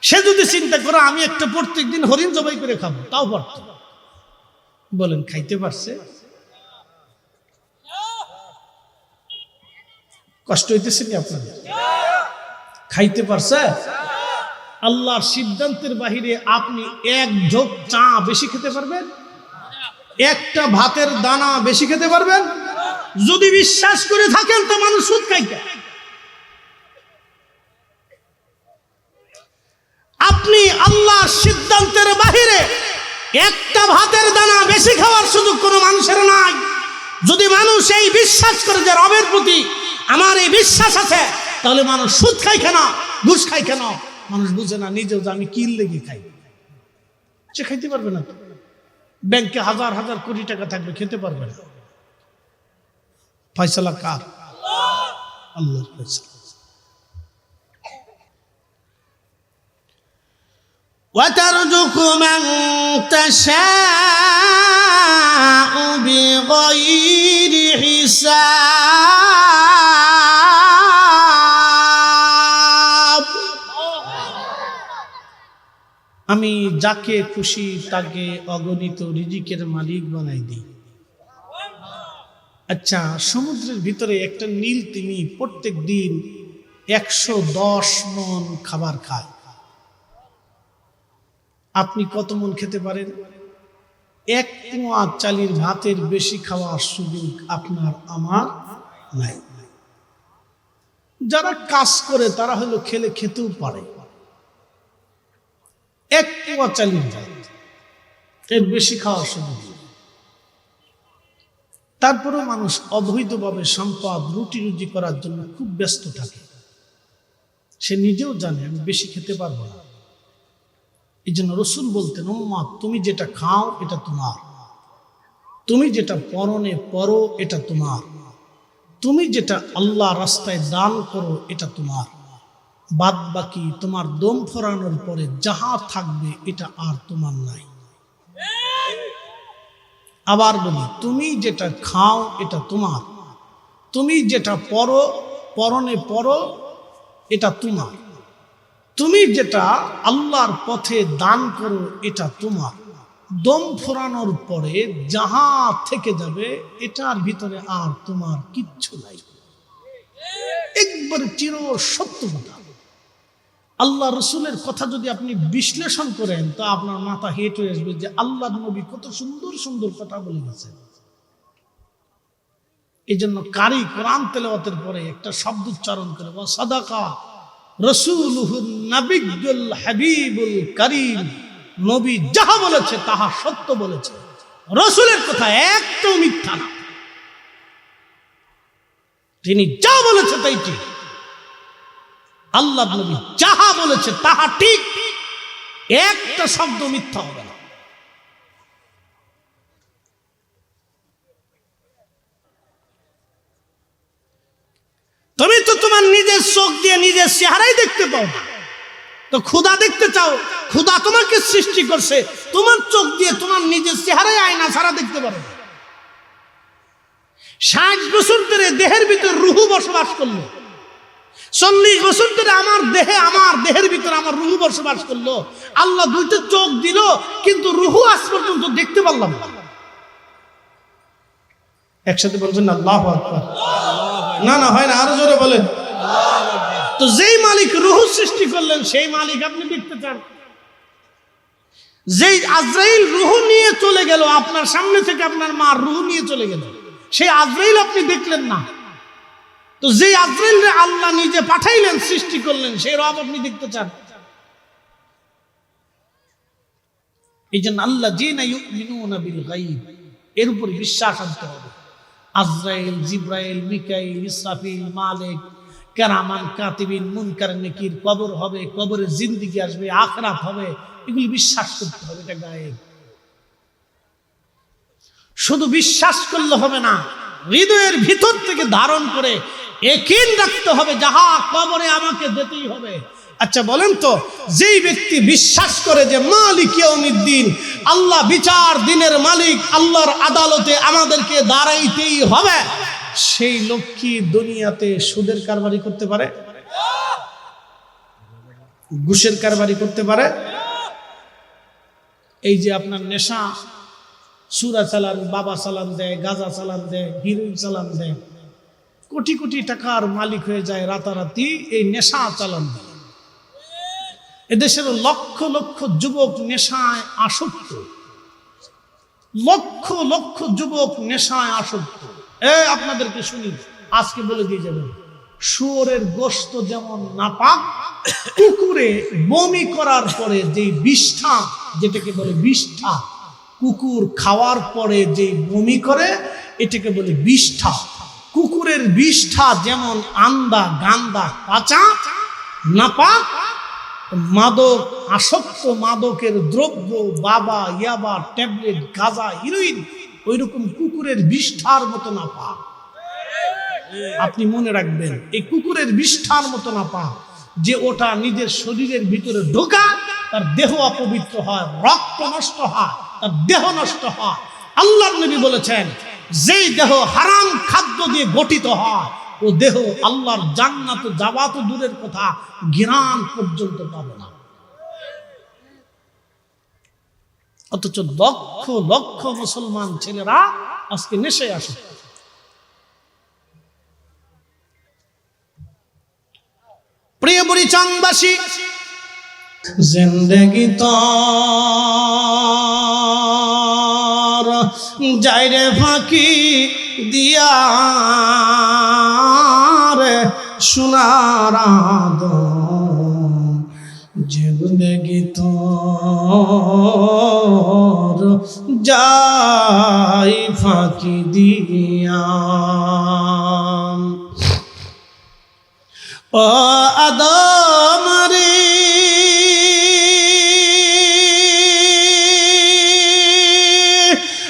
সে যদি চিন্তা করে আমি একটা প্রত্যেক দিন হরিণ জবাই করে খাবো, তাও পারতো। বলেন খাইতে পারছে? কষ্ট হইতেছে নি আপনাদের? খাইতে পারছে? আল্লাহর সিদ্ধান্তের বাহিরে আপনি 1 ঢোক চা বেশি খেতে পারবেন? একটা ভাতের দানা বেশি খেতে পারবেন? যদি বিশ্বাস করে থাকেন তো মানুষ সুদ খাইতে। আপনি আল্লাহর সিদ্ধান্তের বাহিরে একটা ভাতের দানা বেশি খাওয়ার সুযোগ কোনো মানুষের নাই। যদি মানুষ এই বিশ্বাস করে যে রবের প্রতি আমার এই বিশ্বাস আছে, তাহলে মানুষ সুদ খায় কেন, ঘুষ খায় কেন? মানুষ বুঝে না নিজেও যে আমি কি লেগে খাই, সে খাইতে পারবে না। ব্যাংকে 1,000 কোটি টাকা থাকবে, খেতে পারবে না। ফয়সালা কার? আল্লাহর ফয়সালা। وترزق من تشاء بغير حساب। আমি যাকে খুশি তাকে অগণিত রিজিকের মালিক বানাই দিই। আচ্ছা, সমুদ্রের ভিতরে একটা নীল তিমি প্রত্যেক দিন 110 মণ খাবার খায়। আপনি কত মণ খেতে পারেন? 1 পোয়া চালের ভাতের বেশি খাওয়ার সুযোগ আপনার আমার নাই। যারা কাজ করে তারা হলো খেলে খেতেও পারে, 1 পোয়া চালের ভাত এর বেশি খাওয়ার সুযোগ। তারপরেও মানুষ অবৈধভাবে সম্পদ রুটি রুজি করার জন্য খুব ব্যস্ত থাকে। সে নিজেও জানে আমি বেশি খেতে পারবো না। এই জন্য রসুল বলতেন, উম্মত তুমি যেটা খাও এটা তোমার, তুমি যেটা পরনে পরো এটা তোমার, তুমি যেটা আল্লাহ রাস্তায় দান করো এটা তোমার, বাদ বাকি তোমার দম ফোরানোর পরে যাহা থাকবে এটা আর তোমার নাই। আবার বলি, তুমি যেটা খাও এটা তোমার, তুমি যেটা পরো পরনে পরো এটা তোমার, তুমি যেটা আল্লাহর পথে দান করো এটা তোমার, দম ফোরানোর পরে যাহা থেকে যাবে এটার ভিতরে আর তোমার কিচ্ছু নাই। একবারে চির সত্য কথা। আল্লাহ রসুলের কথা যদি আপনি বিশ্লেষণ করেন তো আপনার মাথা হেঁট হয়ে আসবে যে আল্লাহ নবী কত সুন্দর সুন্দর কথা বলে গেছেন। এই জন্য কারি কোরআন তেলাওয়াতের পরে একটা শব্দ উচ্চারণ করে, সাদাকা রাসূলুহুন নাবিয়্যুল হাবিবুল কারীম, নবী যাহা বলেছে তাহা সত্য বলেছে। রাসূলের কথা একটাও মিথ্যা না, তিনি যা বলেছে তাই ঠিক। আল্লাহ নবী যাহা বলেছে তাহা ঠিক, একটা শব্দ মিথ্যা হবে না। তুমি তো তোমার নিজের চোখ দিয়ে নিজের চেহারাই দেখতে পাও না, তো খোদা দেখতে চাও? খোদা তোমাকে সৃষ্টি করছে, তোমার চোখ দিয়ে তোমার নিজের চেহারাই আয়না ছাড়া দেখতে পারো না। 60 বছর ধরে দেহের ভিতর রুহু বসবাস করলো, 40 বছর ধরে আমার দেহের ভিতর আমার রুহু বসবাস করলো। আল্লাহ 2টা চোখ দিল, কিন্তু রুহু আজ পর্যন্ত দেখতে পারলাম না। একসাথে বলবেন আল্লাহু আকবার। না না হয় না, আরো জোরে বলেন। তো যেই মালিক রুহু সৃষ্টি করলেন সেই মালিক আপনি দেখতে চান? যেই আজরাইল রুহু নিয়ে চলে গেল আপনার সামনে থেকে, আপনার মা রুহু নিয়ে চলে গেল, সেই আজরাইল আপনি দেখলেন না। তো যে আজরাইল রে আল্লাহ নিজে পাঠাইলেন, সৃষ্টি করলেন, সেই রব আপনি দেখতে চান? এই জন্য আল্লাযীনা ইউমিনুনা বিল গায়ব, এর উপর বিশ্বাস আনতে হবে। আজরাইল, জিব্রাইল, মিকাইল, ইসরাফিল, মালিক, কেরামান কাতিবিন, মুনকার নেকির, কবর হবে, কবরে জিন্দেগি আসবে, আখিরাত হবে, এগুলি বিশ্বাস করতে হবে। এটা গায়েব। শুধু বিশ্বাস করলে হবে না, হৃদয়ের ভিতর থেকে ধারণ করে ইয়াকিন রাখতে হবে, যাহা কবরে আমাকে যেতেই হবে। আচ্ছা বলেন তো, যেই ব্যক্তি বিশ্বাস করে যে মালিক ইয়াউমিদ্দিন, আল্লাহ বিচার দিনের মালিক, আল্লাহর আদালতে আমাদেরকে দাঁড়াইতেই হবে, সেই লোক কি দুনিয়াতে সুদের কারবারি করতে পারে? ঘুষের কারবারি করতে পারে? এই যে আপনার নেশা, সুরা চালান, বাবা চালান দেয়, গাঁজা চালান দেয়, হিরোইন চালান দেয়, কোটি কোটি টাকার মালিক হয়ে যায় রাতারাতি এই নেশা চালান দেয়। এদেশের লক্ষ লক্ষ যুবক নেশায় আসক্ত, লক্ষ লক্ষ যুবক নেশায় আসক্ত। আপনাদেরকে শুনি, আজকে বলে দিয়ে যাবেন, শুয়োরের গোশত যেমন নাপাক, কুকুরে বমি করার পরে যে বিষ্ঠা, যেটাকে বলে বিষ্ঠা, কুকুর খাওয়ার পরে যে বমি করে এটাকে বলে বিষ্ঠা। কুকুরের বিষ্ঠা যেমন আন্দা, গান্দা, কাঁচা, নাপাক, মাদক আসক্ত মাদকের দ্রব্য, বাবা, ইয়াবা, ট্যাবলেট, গাঁজা, হিরোইন, ওই রকম কুকুরের বিষ্ঠার মতো নাপাক। আপনি মনে রাখবেন, এই কুকুরের বিষ্ঠার মতো নাপাক, যে ওটা নিজের শরীরের ভিতরে ঢোকা, তার দেহ অপবিত্র হয়, রক্ত নষ্ট হয়, তার দেহ নষ্ট হয়। আল্লাহর নবী বলেছেন, যেই দেহ হারাম খাদ্য দিয়ে গঠিত হয়, ও দেহ আল্লাহর জান্নাত যাওয়া তো দূরের কথা, ঘ্রাণ পর্যন্ত পাবে না। অথচ লক্ষ লক্ষ মুসলমান ছেলেরা আজকে নেশায় আসে। প্রিয় বুড়িচাংবাসী, জিন্দেগি তোর যাইরে ফাঁকি দিয়া রে সোনার আদম, জিন্দেগি তোর যাই ফাঁকি দিয়া। ও আদম রে,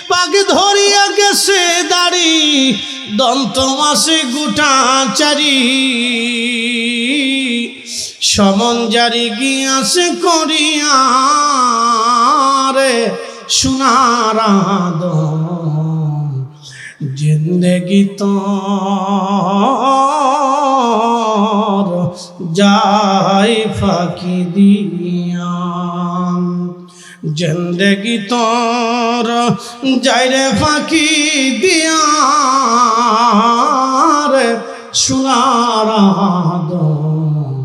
পাগ ধরিয়া গেছে দাড়ি, দন্ত মাসে গোটা চারি, সমন জারি গিয়াছে করিয়া রে সোনার আদম, জিন্দেগি তোর যাই ফাঁকি দিয়া, জিন্দেগি তোর যাই রে ফাঁকি দিয়া রে সোনার আদম,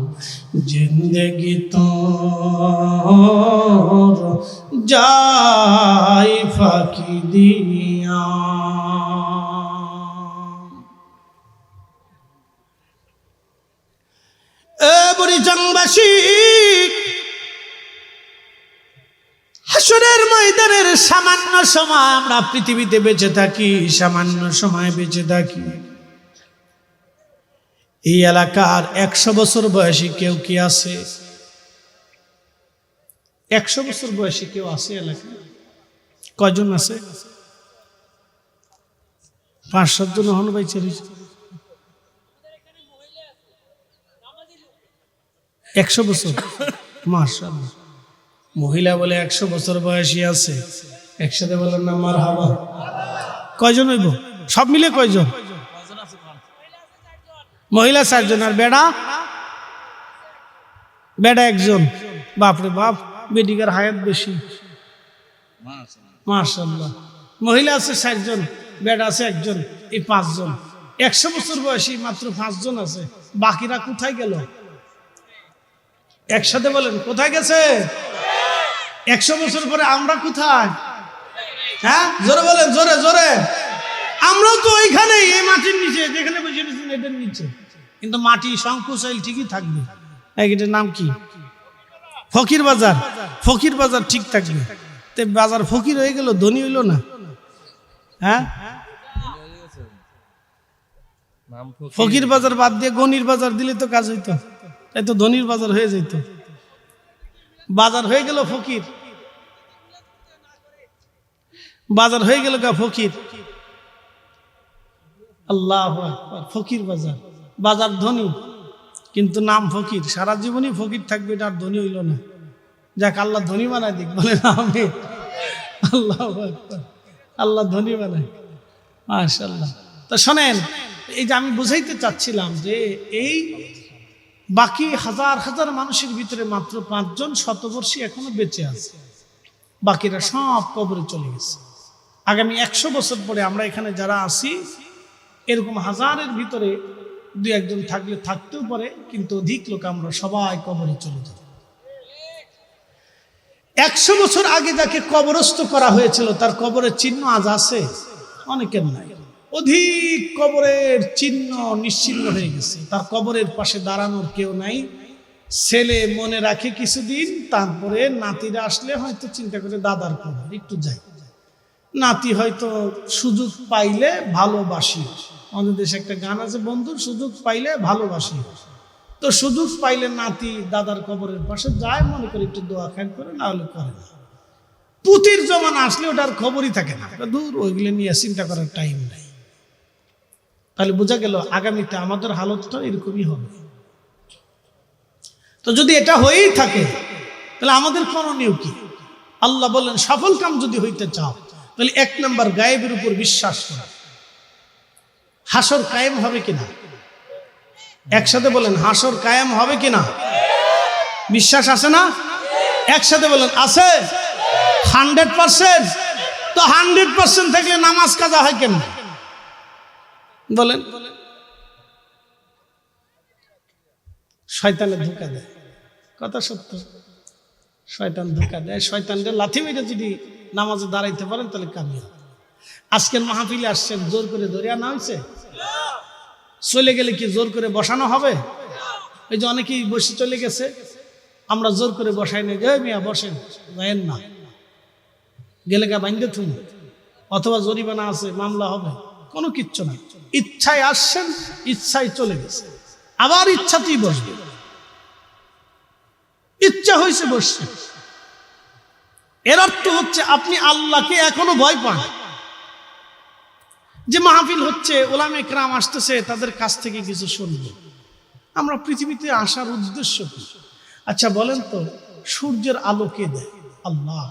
জিন্দেগি তোর যাই ফাঁকি দিয়া। বুড়িচাংবাসী, হাসরের ময়দানের সামান্য সময় আমরা পৃথিবীতে বেঁচে থাকি, সামান্য সময় বেঁচে থাকি। এই এলাকার 100 বছর বয়সী কেউ কি আছে? 100 বছর বয়সী কেউ আছে এলাকায়? কয়জন আছে? 5-7 জন হন ভাই। 100 বছর, মাশাআল্লাহ। মহিলা বলে 100 বছর বয়সী আছে, একসাথে বলেন না মারহাবা। কয়জন হইব সব মিলে? কয়জন? মহিলা 4 জন, আর বেড়া? বেড়া 1 জন। বাপরে বাপ, বেডিকার হায়াত বেশি, মাশাআল্লাহ। মহিলা আছে 4 জন, বেড়া আছে 1 জন, এই 5 জন। 100 বছর বয়সী মাত্র 5 জন আছে, বাকিরা কোথায় গেল? একসাথে বলেন, কোথায় গেছে? 100 বছর পরে আমরা কোথায়? হ্যাঁ, জোরে বলেন, জোরে জোরে। আমরাও তো ওইখানে, এই মাটির নিচে যেখানে বসে রয়েছেন এটার নিচে, কিন্তু মাটি সংকোচাইল ঠিকই থাকবে। এটার নাম কি? ফকির বাজার। ফকির বাজার ঠিক থাকবে। তে বাজার ফকির হয়ে গেল, ধনী হইল না? হ্যাঁ, ফকির বাজার বাদ দিয়ে গনির বাজার দিলে তো কাজ হইতো, তাই তো ধনির বাজার হয়ে যেত। বাজার হয়ে গেল ফকির, বাজার হয়ে গেল গা ফকির। আল্লাহু আকবার, ফকির বাজার, বাজার ধনী কিন্তু নাম ফকির, সারা জীবনই ফকির থাকবে, এটা আর ধনী হইল না। যাক, আল্লাহ ধনী বানায় দিক, বলে না আমি। আল্লাহু আকবার, আল্লাহ ধনী বানায়, মাশাআল্লাহ। তো শোনেন, এই যে আমি বুঝাইতে চাচ্ছিলাম যে এই বাকি হাজার হাজার মানুষের ভিতরে মাত্র 5 জন শতবর্ষী এখনো বেঁচে আছে, বাকিরা সব কবরে চলে গেছে। আগামী 100 বছর পরে আমরা এখানে যারা আছি, এরকম হাজারের ভিতরে 2-1 জন থাকলে থাকতেও পারে, কিন্তু অধিক লোক আমরা সবাই কবরে চলে যাব। 100 বছর আগে যাকে কবরস্থ করা হয়েছিল তার কবরের চিহ্ন আজ আছে? অনেকের নাই। অধিক কবরের চিহ্ন নিশ্চিহ্ন হয়ে গেছে, তার কবরের পাশে দাঁড়ানোর কেউ নাই। ছেলে মনে রাখে কিছুদিন, তারপরে নাতিরা আসলে হয়তো চিন্তা করে দাদার কবর একটু যাই। নাতি হয়তো সুযোগ পাইলে ভালোবাসি, আমাদের দেশে একটা গান আছে, বন্ধু সুযোগ পাইলে ভালোবাসি। তো সুযোগ পাইলে নাতি দাদার কবরের পাশে যায়, মনে করে একটু দোয়া খান করে, না হলে করে না। পুতির জমানা আসলে ওটার খবরই থাকে না, দূর, ওইগুলো নিয়ে চিন্তা করার টাইম নাই। তাহলে বোঝা গেল আগামীতে আমাদের হালতটা এরকমই হবে। তো যদি এটা হয়েই থাকে তাহলে আমাদের করণীয় কি? আল্লাহ বললেন, সফল কাম যদি হইতে চাও তাহলে 1 নম্বর গায়েবের উপর বিশ্বাস করো। হাসর কায়েম হবে কিনা? একসাথে বলেন, হাসর কায়েম হবে কিনা? বিশ্বাস আছে না? একসাথে বলেন, আছে 100%। তো 100% থাকলে নামাজ কাজা হয় কেন বলেন? শয়তানে ধোঁকা দেয়, কথা সত্য। শয়তান ধোঁকা দেয়, শয়তানকে লাথি মেরে যদি নামাজে দাঁড়াইতে পারেন তাহলে কামিয়াব। আজকের মাহফিলে আসছেন, জোর করে ধরে আনা হয়েছে? চলে গেলে কি জোর করে বসানো হবে? এই যে অনেকেই বসে চলে গেছে, আমরা জোর করে বসাই না, যে মিয়া বসেন, যায়েন না, গেলে গা বাইন্দে থুম, অথবা জরিমানা আছে, মামলা হবে, কোনো কিচ্ছু না। ইচ্ছায় আসছেন, ইচ্ছায় চলে গেছে, আবার ইচ্ছাতেই বসবে, ইচ্ছা হয়েছে বসছে। এর অর্থ হচ্ছে আপনি আল্লাহকে এখনো ভয় পান। যে মাহফিল হচ্ছে, ওলামে কেরাম আসতেছে, তাদের কাছ থেকে কিছু শুনবো। আমরা পৃথিবীতে আসার উদ্দেশ্য কি? আচ্ছা বলেন তো, সূর্যের আলো কে দেয়? আল্লাহ।